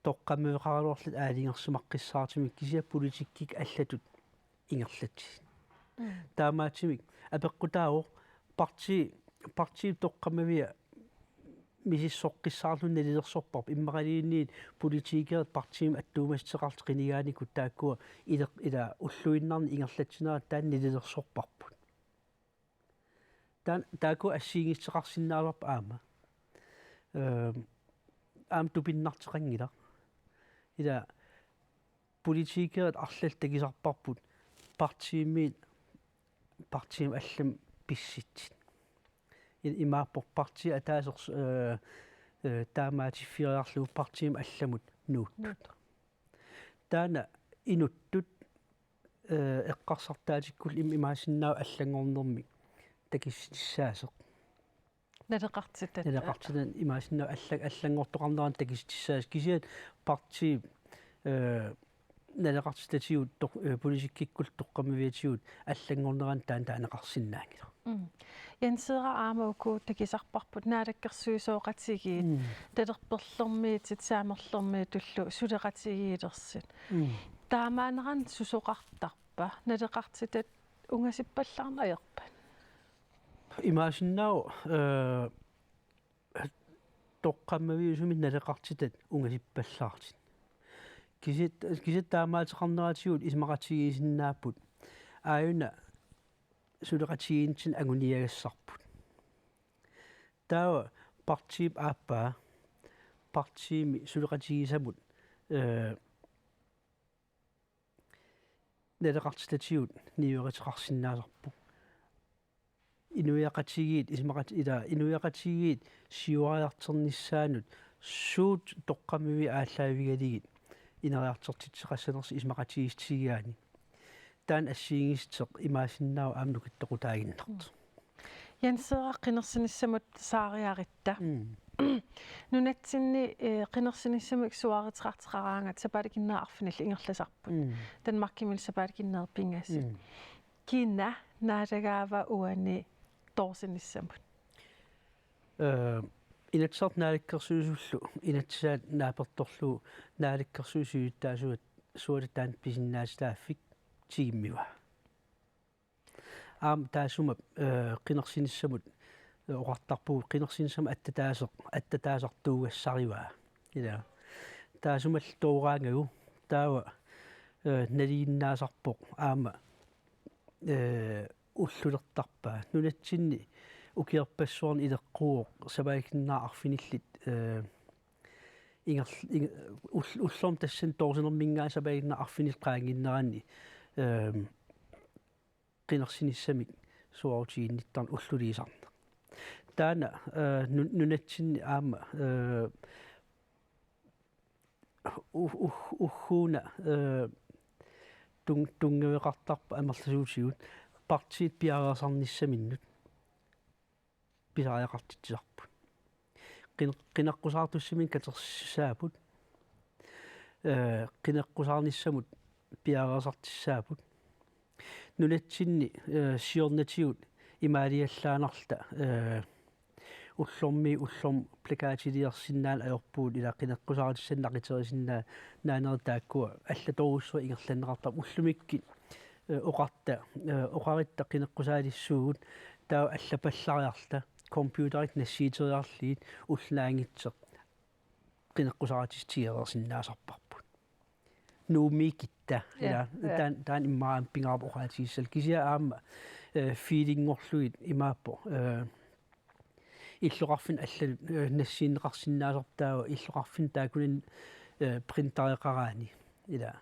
тоққаммевеқаралуарлут аалингерсумаққиссаартимик кисиа политиккик аллатут ингерлатси таамаатимик апеққутаавоо парти тоққаммавиа мисиссоққиссаарлун налилерсорпарп иммақалиинниит политикерат партиим аттуумассеқарт қинигааникут тааккуа ила уллуиннарни ингерлатсинаа таан налилерсорпарпут таан таакуа ассиингиссеқарсинаалерп аама аам тупиннартеқангила ила политикерат арлал такисарпарпут партиим аллам писситсит имааппор парти атаасерс таамаатиффириарлуу партиим алламут нууттут таана инуттут эққарсартаатиккул имаасиннаа аллангорнэрми такиссаасеқ налеқартитан имаасиннаа аллангортоқарнеран такиссаас кисиат парти налеқартитатиут политиккиккул тоққамавиатиут аллангорнеран таанеқарсинаангила янсера аамауку такисарпарпут наалаккерсуисооқатигиит талерперлэрмиитит саамерлэрми туллу сулеқатигиилерсит таамаанеран сусоқартарпа налеқартитат унгасиппаллаарнаерпа имаасиннаау тоққаммавиусумит налеқартитат унгасиппаллаартит кисит таамаатеқарнератигут исмақатигиисиннааппут ааюна сулеқатигиинтин агуниагассарпут таава партиип ааппаа партиими сулеқатигисамут налеқартитатигут ниуератеқарсинаасарпу инуяқатигиит инуяқатигиит сиуариартернissaанут суут тоққамиви ааллаавигалигит инериартертитсеқассанерси исмақатигистигиаани таан ассиингистеқ имаасиннаау аамнукиттоқутаагиннарт янсеэра qinерсиниссамут саариарита нунатсинни qinерсиниссамик суаритеқартеқараангат сапааликиннеарфинилли ингерласарпут данмаркимил сапааликиннеер пингаасит кина наалагаава уани торсиниссамут инатсарт нааликкерсуусуллу инатсаат нааперторлу нааликкерсуусуиттаасуат суалатаан писиннаастааффик тигиммива таасумап qinерсиниссамут оqartarpuu qinерсиниссама аттатаасартуугассариваа ила таасумал тоораангагу таава налииннаасарпоq аама уллулертарпаа нунатсинни укиерпассуарни илеққуоq сабаикиннаарфиниллит уллорм тассан тоорсинермингаа сабаикиннаарфинил qaanginnerani qinерсиниссамик суаутиинниттарн уллулиисарна таана нунатсинни аама уххуна тунгавеқартарпа амерласуутигут партиит пиараасарниссаминнут писааяқартитсарпут qinaqqusaartussimin katersaaput qinaqqusaarnissamut piaraasartissaaput nunatsinni siornatigut imaaliallaanarta уллорм плакаатилиарсиннаан аёрпуут ила qinaqqusaartissannaqiterisinnaa наанертааккуа аллаторуссуа ингерланнеқартар уллумикки оқарта оқариtta qinaqqusaalissuugut таа аллапаллариарта компьютерит нассиитериарлиит уллаангитсеқ qinaqqusaartistиерерсиннаасарпарпут нуумикитта ила таан иммаан пингаап оқаатииссал кисиа аама филингорлуит имааппо иллоқарфин алла нассииннеқарсинаасартаава иллоқарфин таакунин принтереқараани ила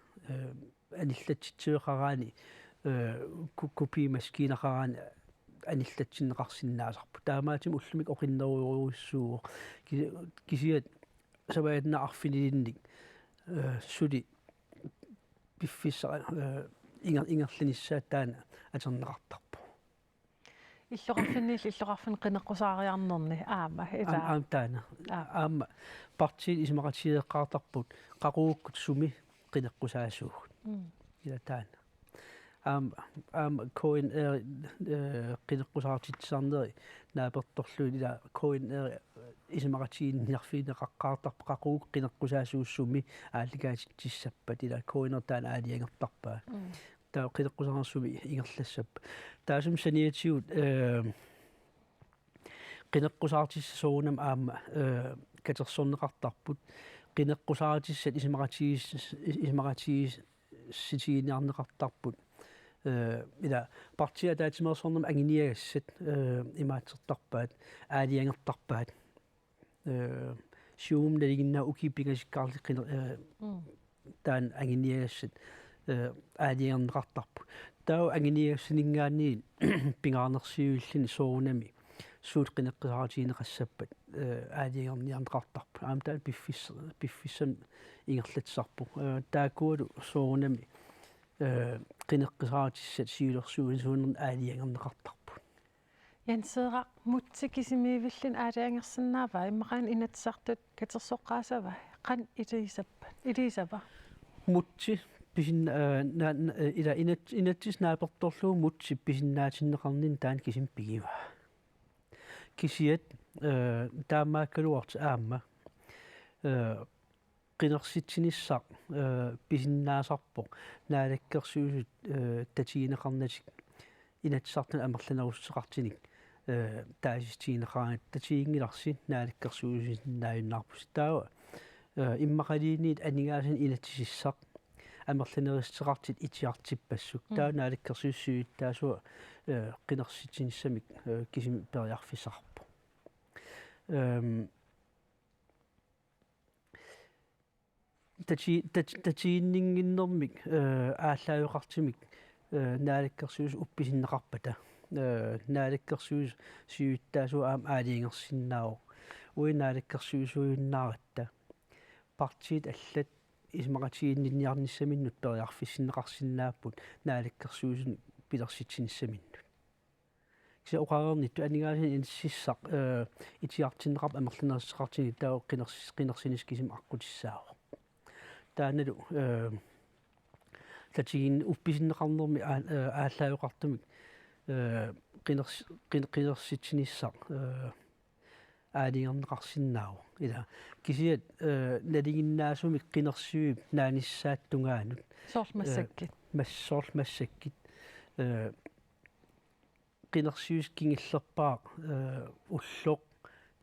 аниллатситсуеқараани купимаскинеқараани аниллатсиннеқарсинаасарпу таамаатим уллумик оқиннеруйоруиссуу кисиат сабаатнаарфинилинник сули пиффиссаа ингерланиссаатаана атернеқартарпу иллоқарфин qinaqqusaariarnerni аама ила таана аама партиит исмақатиеққартарпут қақууккут суми qinaqqusaasuugut ила таана аама коин qinaqqusaartitsarneri нааперторлуи ила коин исмақатиинниарфиинеқаққартарпа қақуук qinaqqusaasuussumi аалликаатиссаппат ила коинертаана аалиангертарпаа таа qinaqqusaarsuми ингерлассаппа таасум саниатигут qinaqqusaartissasuunam аама катерсорнеқартарпут qinaqqusaartissat исмақатиисситигиниарнеқартарпут ила партиа таатимерсорнам ангиниагассат имаатсертарпаат аалиангертарпаат сиум налигиннаа укиппигасиккаарли таан ангиниагассат аалиангертарпу таа ангиниагассинингаани пингаарнерсиуиллини соорунами суут qinaqqusaartiinеқассаппат аалиангерниарнеқартарпу аамтаа пиффиссам ингерлатсарпу таакуалу соорунами qinaqqusaartissat siilерсуин суунерн аалиангернеқартарпу янсеэра мутсикисимиивиллин аалиангерсинаава иммараан инатсартут катерсоққаасава қан илисапа мутси писин ила инатсис нааперторлуу мутси писиннаатиннеқарнин таан кисим пигива кисиат таамааккалуарт аама qinерситсиниссақ писиннаасарпоқ наалаккерсуусут татигинеқарнатик инатсартун амерланеруссеқартиник таасистигинеқаранат татигингиларси наалаккерсуусиннааюннаарпус таава иммақалиинниит анигаасин инатсисissaq амерланериссеқартит итиартиппассук таа наалаккерсуussуит таасуа qinерситсиниссамик кисим периарфисарпу татииннингиннэрмик ааллааюқартимик наалаккерсуус упписиннеқарпата наалаккерсуус сиуиттаасуа аама аалиингерсиннаавоқ уи наалаккерсуусуйуннааратта партиит аллат исмақатиинниарниссаминнут периарфиссиннеқарсинааппут наалаккерсуусун пилерситсиниссаминнут кися оқарернитtu анигаасин инсиссақ итиартиннеқарп амерлинерсеқартини таа қинерсинис кисим аққутиссаавоқ тааналу латигин упписиннеқарнерми ааллаавеқартумик қинерситсиниссақ аалингернеқарсинаавоқ ила кисиат налигиннаасумик қинерсиуип нааниссааттунгаанут соорлмассаккит массоорлмассаккит qinarsius kingillerpaaq ulloq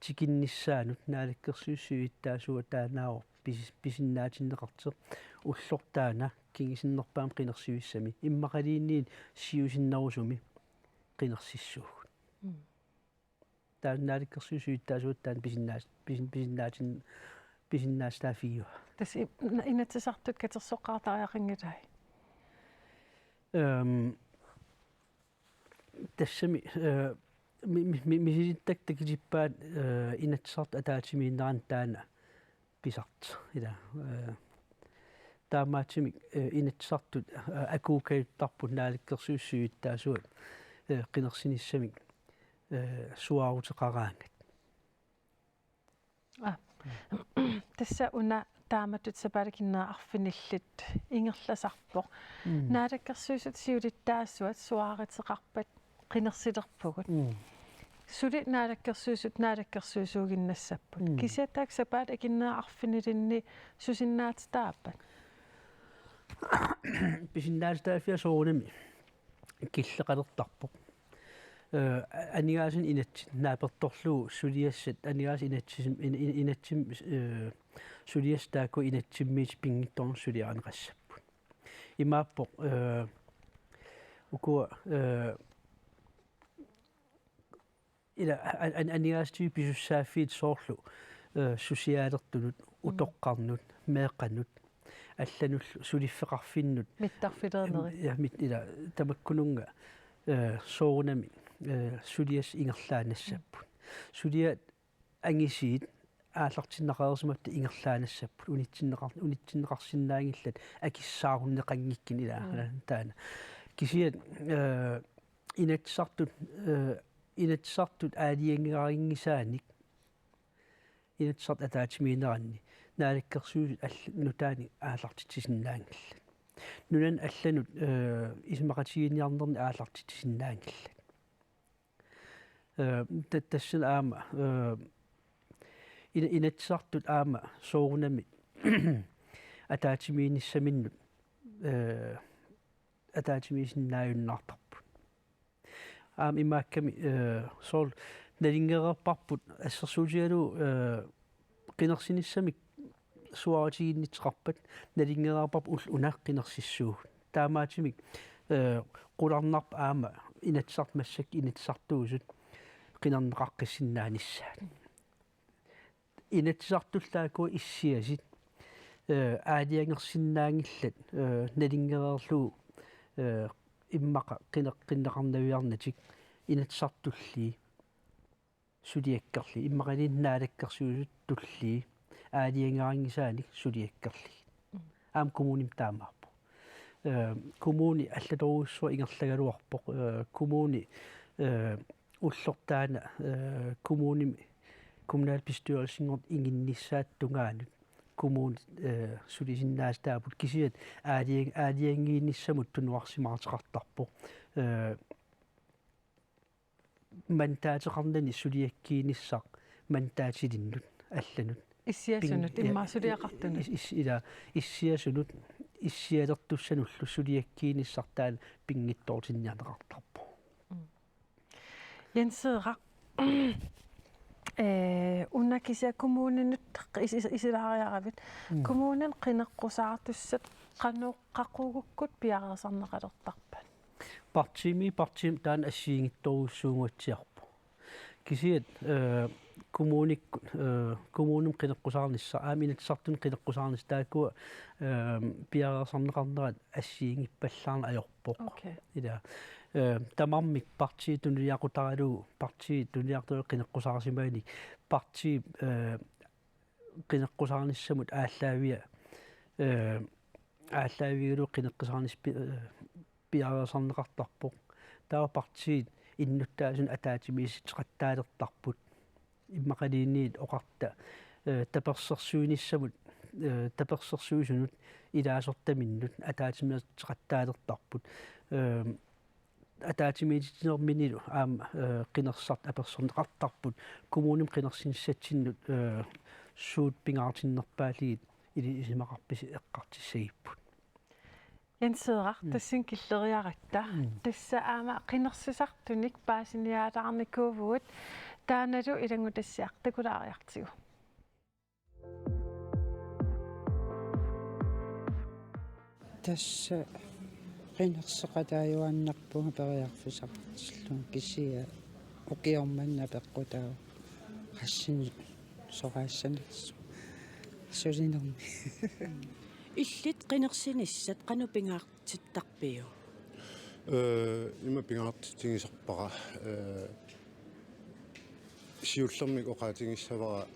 tikиннissaanut naalakkersuussiuittaasua taanaao pisinnaatinnеқарteq ulloq taana kingisinnerpaam qinarsiuissami immaqaliinniin siusinnerusumi qinersissuugut taan naalakkersuussiuittaasuut taan pisinnaastaafiua тас инатсартут катерсоққартариақингилай тассами мисилиттак такисиппаат инатсарт атаатимииннеран таана писарт ила таамаатимик инатсартут акуукаюттарпут нааликкерсууссуиттаасуат qinерсиниссамик суаарутеқараангат тасса уна тааматут сапалакиннаа арфиниллит ингерласарпоқ наалаккерсуусут сиулиттаассуат суааритеқарпат qinерсилерпугут сули наалаккерсуусуугиннассаппут кисиатаак сапалакиннаа арфинилинни сусиннаатитааппат писиннаастаафиа соонами киллеқалертарпоқ анигаасин инатсит нааперторлуу сулиассат анигаас инатсим сулиастааку инатсиммиит пингитторн сулиаанеқассаппут имааппоқ ukua ila анигаастиу писуссааффиит соорлу сусиаалертунут утоққарнут меэққанут аллануллу сулиффеқарфиннут миттарфилернери я мит ила тамаккунунга соорунами сулиас ингерлаанассаппут сулиат ангисиит ааллартиннеқаерсиматта ингерлаанассаппут унитсиннеқарсинаангиллат акиссааруннеқангиккин ила таана кисиат инатсартут аалиангерарингисааник инатсарт атаатимиинеранни наалаккерсуусут нутаани аалартитсиннаангилла нунан алланут исмақатигиниарнерни аалартитсиннаангилла тассана аама инатсартут аама соорунами атаатимииниссаминнут атаатимиисиннааюннаартарпут аам имаакками соол налингерерпарпут ассерсуутигалу qinерсиниссамик суаатигиннитеқарпат налингерерпарп уна qinерсиссууг таамаатимик qulарнарп аама инатсарт массак инатсартуусут qinернеқаққиссиннаанissaat инатсартуллааку иссиасит аалиангерсиннаангиллат налингерерлуу иммақа qinneqarnaviarnatik инатсартулли сулиаккерли иммақалиннаалаккерсуусут тулли аалиангаарангисааник сулиаккерли аам коммуним таамаарпо коммуни аллаторуссуа ингерлагалуарпоқ коммуни уллортаана коммуними kommunalbestyrelsen inginnissaattungaanut kommun sulisиннаастаапут кисиат аалиангиинниссамут тунуарсимаартеқартарпо мантаатеқарнани сулиаккииниссақ мантаатилиннут алланут иссиасунут иммаасулиақартунут ила иссиасунут иссиалертуссануллу сулиаккииниссартаал пингиттоортиннианеқартарпо янсеэрақ унакися коммунинут исилаариаравит коммунин qinеққусаартуссат qanooqqaquugukкут пиарерсарнеқалертарпат партим таан ассиингитторуссуунгуатсиарпу кисиат коммуним qinеққусаарнисса ааминатсартун qinеққусаарнис таакуа пиарерсарнеқарнерат ассиингиппаллаарна аёрпоқ ила тамармик парти туниақутаралу парти туниартуа qinеққусаарсимааник парти qinеққусаарниссамут ааллаавиулу qinеққусаарнис пиарерсарнеқартарпоқ таа парти иннуттаасун атаатимииситеқаттаалертарпут иммақалиинниит оқарта таперсерсуинissамут таперсерсуисунут илаасортаминнут атаатимиертеқаттаалертарпут атаатимиитинерминилу аама қинерсарт аперсорнеқартарпут коммуним қинерсинссатсиннут суут пингаартиннерпаалигит или исимақарписи эққартиссагиппут янсеэрар тассин киллериаратта тасса аама қинерсисартуник паасиниаалаарникуувгут тааналу илангу тассиартакулаариартигу тасса qinерсеқатааюаннарпунга периарфисартиллун кисия укиорманна пеққутаа хассин сораассанерсу сулинерми иллит qinерсиниссат qanupingaartittарпиу има пингаартитигисарпара сиуллермик оқаатигиссавара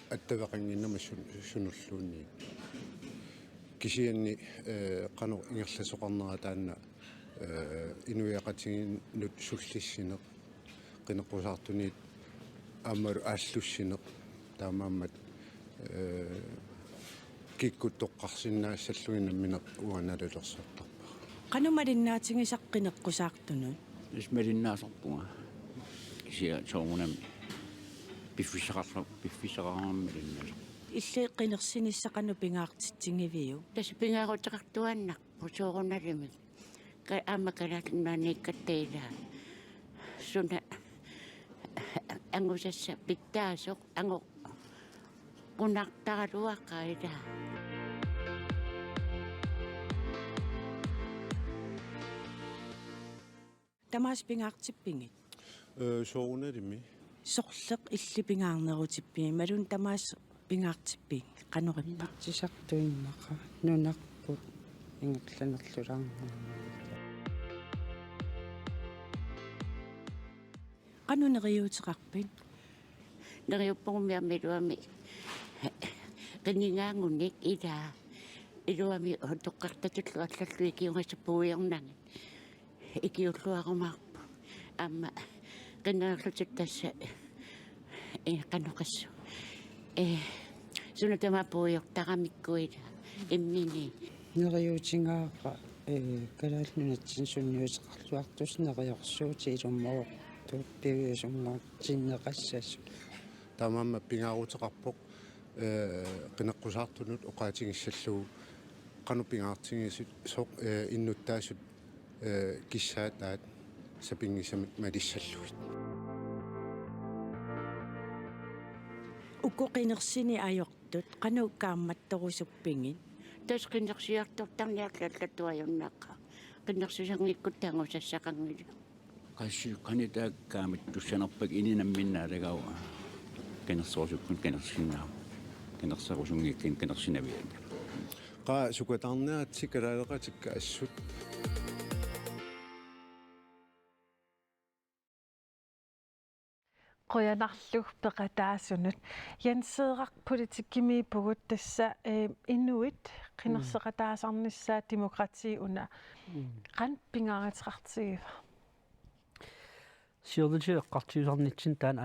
аттавақангиннама сунуллуунни кисианни қано ингерласоқарнера таанна инуяқатигиннут суллиссинеқ қинеққусаартунит аамалу ааллуссинеқ таамааммат киккуттоққарсинаассаллугинамминеқ уаналулерсуартарпа qanumalinnaatingisaqqineqqusаарtunut исмалиннаасарпунга кисия соорунам пиффисеқармамми линнасо илли qinерсинисса qanupingaartittingivиу Tässä pingaarutiqartuannarpu soorunnalimik. Aammakalaatnaaniikkatteila. Suna angusassa pittaasoq ango qunartaraluaqaila. тамаас пингаартиппингит соорунналими сорлеқ иллипингаарнерутиппиги малун тамаас пингаартиппиг qanurippa тисартуиннаqa нунарпут ингерланерлулаарнаа qanuneriutiqarpin Neriuppugumiarmiluami qinningaangunnik ilaa iluami hotoqqartatullu allallu ikiungassapuuiornangi ikiulluarumaarpu amma qinnerlutut tassa qanuqassu sunatamapuuiortaramikkuila immini нериутингааqa калаалнунатсин сунниусеқарлуартус нериорсуути илуммоо тууппиуисуммаартиннеқассасу таамаамма пингаарутеқарпоқ қинеққусаартунут оқаатигиссаллугу қанупингаартигисут соқ иннуттаасут киссаатаат сапингисамик малиссаллугит уккоқинерсини аёртут qanukkaammattorusupпингит tas qinnersiartortarniaqlallatuajunnaaqqa qinnersisangikku taangusassaqangilu qassi qanitaakkaamit tussанерпак ининамминнаалagau кенерсорсуккун кенерсиннаа кенерсарусунгиккин кенерсинавиат qa sukatаарнератсик калаалеқатикка ассут qoyanarlug peqataassunut yanseeraq politikkimiippugut tassa inuit qinnerseqataasarnissaa demokrati una qan pingaaratiqartigiva сиерлути эққартиусарнитсин таан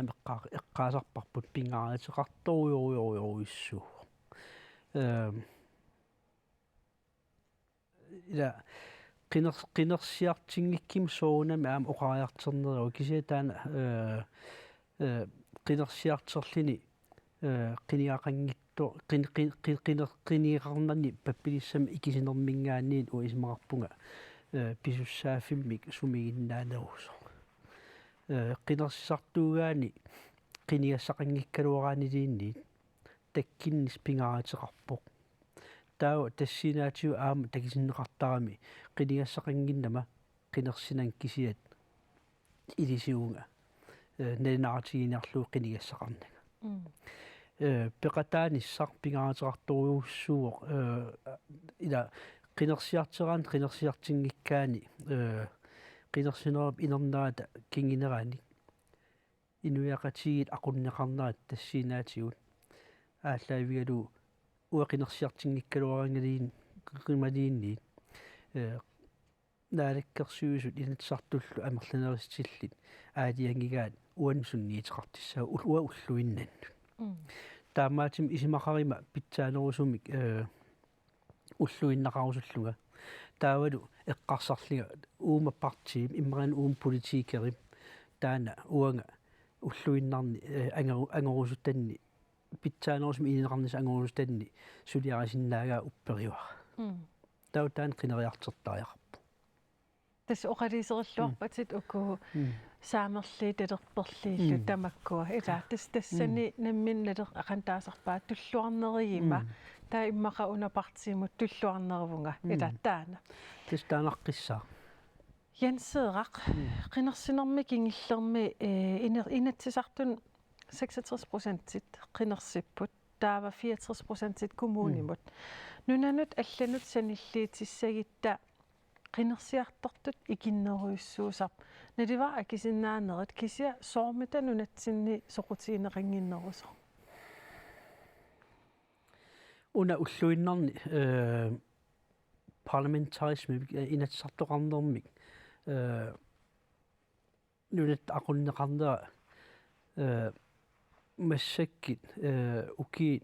эққаасарпарпут пингааратеқарторуйоруйоруйссуу ила qinерсиартингикким соонами аама оқариартернеру кисия таана qinерсиартерлини qiniaqanngittu qiniqarnarni pappilissam ikisinermingaanniit uismaqarpunga pisussaaffimik sumigиннаанерусо qinерсисартуугаани qiniassaqanngikkaluaraaniliinniit таккиннис пингааратеқарпоқ таа тассинаатиу аама такисиннеқартарами qiniassaqanginnama qinерсинан кисиат илисиунга нэлинаартигиниарлуу qiniassaqarnaga пеқатааниссар пингааратеқарторуйуссууоқ ила qinерсиартераан qinерсиартингиккаани qinерсинерап инернаата кингинераани инуяқатигит aqunneqarnerat тассинаатигут ааллаавигалу уа qinерсиартингиккалуарангалиин qimaliinniit naalakkersuusut initsartullu amerlaneristillit aaliangigaat uansunniiteqartissaa ulluinnannu таамаатим исимақарима питсаанерусумик уллуиннақарусуллуга таавалу эққарсарлига уума партиим иммаран уум политикерим таана уанга уллуиннарни ангерусутанни питсаанерусми инеқарнис ангерусутанни сулиарисиннаагаа уппериуара таутаан қинериартертариақарпу тас оқалисериллуарпатит уку saamерли талерперлииллу тамаккуа ила тассани намминналер акантаасарпаа туллуарнериима таа иммаqa унапартиимут туллуарнервунга ила таана тастаанаққиссаа янсеэрақ қинерсинерми кингиллерми инатсисартун 66% қинерсиппут таава 64% kommunimut нунанут алланут саниллиитиссагитта qinnersiartortut ikinneruissuusarp naliva akisinnaaneret kisia soormita nunatsinni soqutiineqanginneruso una ulluinnarni parlamentarismi inatsartoqarnermik nunat aqunneqarnera massakkit ukiit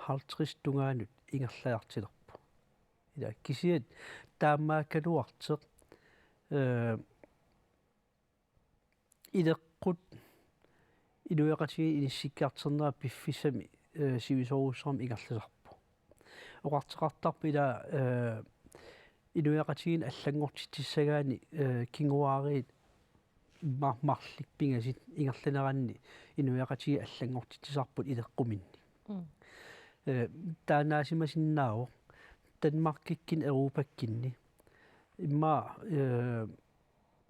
50 tungaanut ingerlaartilerpu ila kisiat таамаакалуартеқ илеққут илуяқатиги иниссиккаартернера пиффисами сивисоруссарам игарласарпу оқартеқартарпу ила илуяқатигин аллангортитиссагаани кингуаариит марлик пингасит ингерланеранни илуяқатиги аллангортитисарпут илеққуминни таанаасимасиннаавоқ Danmarkikkin Europakkinni imma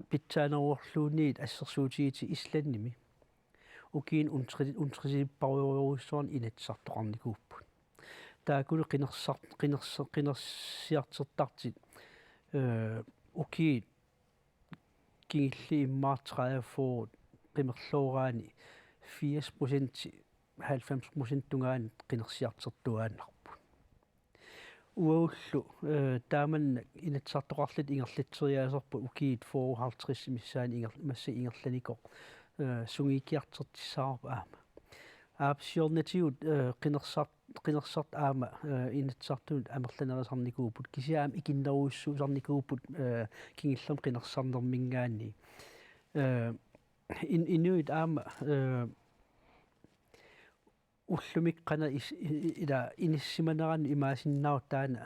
pitsaanaruorluuniit assersuutiiti Islannimi ukiin untrisiipparuuruissuarn inatsartoqarnikuupput taakulu qinersiartertartit ukiit kingilli immaartræafuut qimerluuraani 80% 90% tungaan qinersiartertuaannar uullu taamanna inatsartoqarlit ingerlitseriaaserpu ukiit 54 missaani massa ingerlanikoq sungiikkiartertissaarpa aama aapsiornatigut qinersart aama inatsartuut amerlanerisarnikuuput kisiaam ikinneruissuusarnikuuput kingillerm qinersarnermingaani inuit aama ullumik qana ila inissimaneran imaasinnaut taana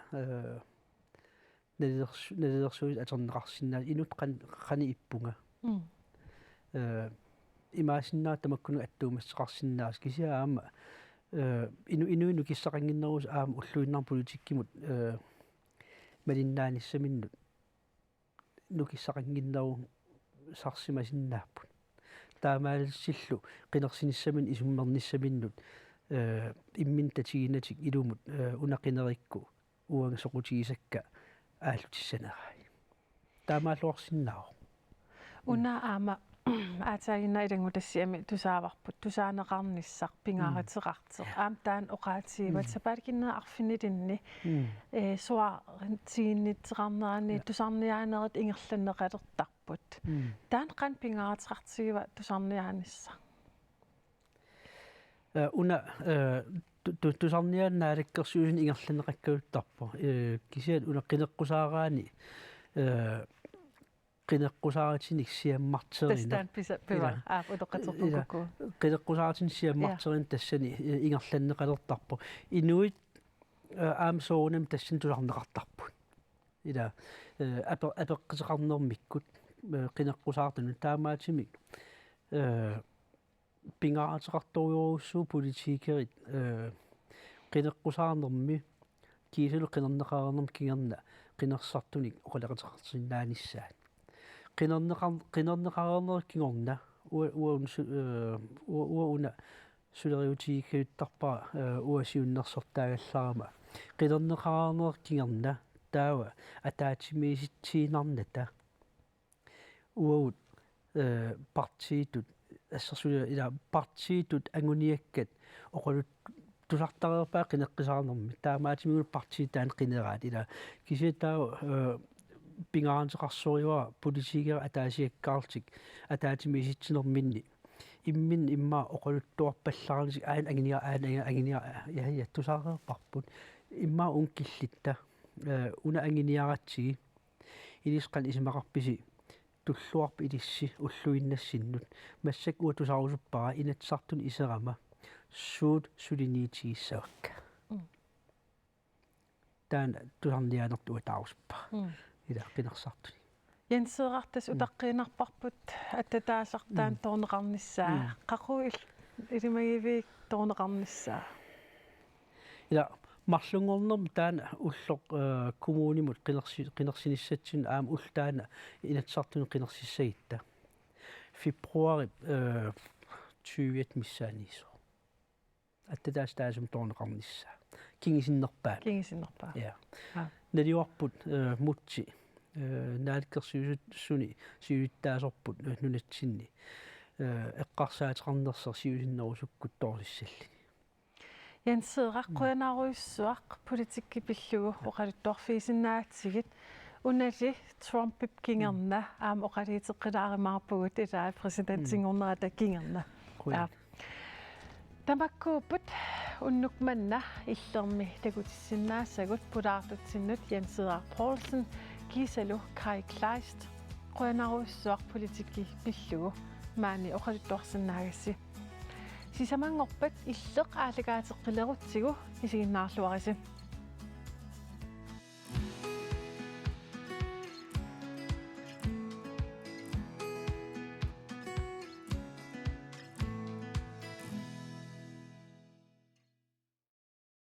nalilersuit aterneqarsinnaat inut qani ippunga imaasinnaat tamakkunu attuumasseqarsinnaas kisiaama inu kissaqanginnerus aama ulluinnar politikkimut malinnaanissaminnut nukissaqanginneru sarsimasinnaapput taamaalsillu qinersinissamin isummernisaminnut immin tatiinatik ilumut unaqinerikku uanga soqutigisakka aallutissanerai taamaalluarsinnaaru una aama aataagina ilangutassiami tusaavarput tusaaneqarnissaq pingaariteqarteq aam taan oqaatiivat sapaalkinna arfinilinni suartiginnitteqarnerani tusarniaaneret ingerlanneqalertarput taan qan pingaariteqartigiva tusarniaanissa una tusarniaannaalakkersuusin ingerlanneqakkaluttarpu kisiat una qineqqusaaraani qineqqusaaratinik siammarterina tastaan piva utoqatertukku qineqqusaaratin siammarterin tassani ingerlanneqalertarpu inuit aamsoonam tassan tusarneqartarput ila apeqqiteqarnermikkut qineqqusaartunu taamaatimik pingaarteqartoriurussuu politiikerit qineqqusaarnermi kiisulu qinerneqaarnerm kingerna qinersartunik oqaleqiteqartinnaanissaat qinerneqaarner kingorna una suleriutiikkiuttarpaa uasiunnersortaagallarama qinerneqaarner kingerna taava ataatimiisitsiinarnata uut partiitut ассерсула ила партиитут ангуниаккат оқалут тусартареерпаа қинеққисаарнерми таамаатимигул партиитаан қинераат ила киситаа пингаантеқарсориуа политикера атаасиаккаартик атаатимиситсинерминни иммин имма оқалуттуарпаллаарнисик агиниа яхия тусаареерпарпут имма ункиллитта уна агиниаратсиги илисқан исимақарписи туллуарпи илисси уллуиннассиннут массак уатусаарусуппара инатсартун исерама суут сулиниитигиссавакка таан тусарниаанерту атааруспа ила пинерсартуни янсеэрартас утаққиинарпарпут аттатаасартаан тоорнеқарниссаа қақуил илимагивик тоорнеқарниссаа ила марлунгорнерм таана уллоқ коммунимут қинерсиниссатсин аама ултаана инатсартуни қинерсиссагитта фебруари 20 миссааниисо аттатаастаасум тоорнеқарниссаа кингисиннерпаа я налиуарпут мутси нааликкерсиусуни сиуиттаасорпут нунатсинни эққарсаатеқарнерсер сиусиннерусуккут тоорсиссаллини янсеэраққуянааруйссуақ политикки пиллугу оқалуттуарфиисиннаатсигит унали Трумпип кингерна аама оқалиитеққилааримаарпугут илаа президентингорнерата кингерна тамаккууппут уннукманна иллерми такутиссиннаассагут пулаартутсиннут Янсеэраа Поулсен кисалу Кай Клайст қуянааруйссуақ политикки пиллугу маани оқалуттуарсиннаагасси сисамангорпат иллеқ аалагаатеққилерутсигу исигиннаарлуариси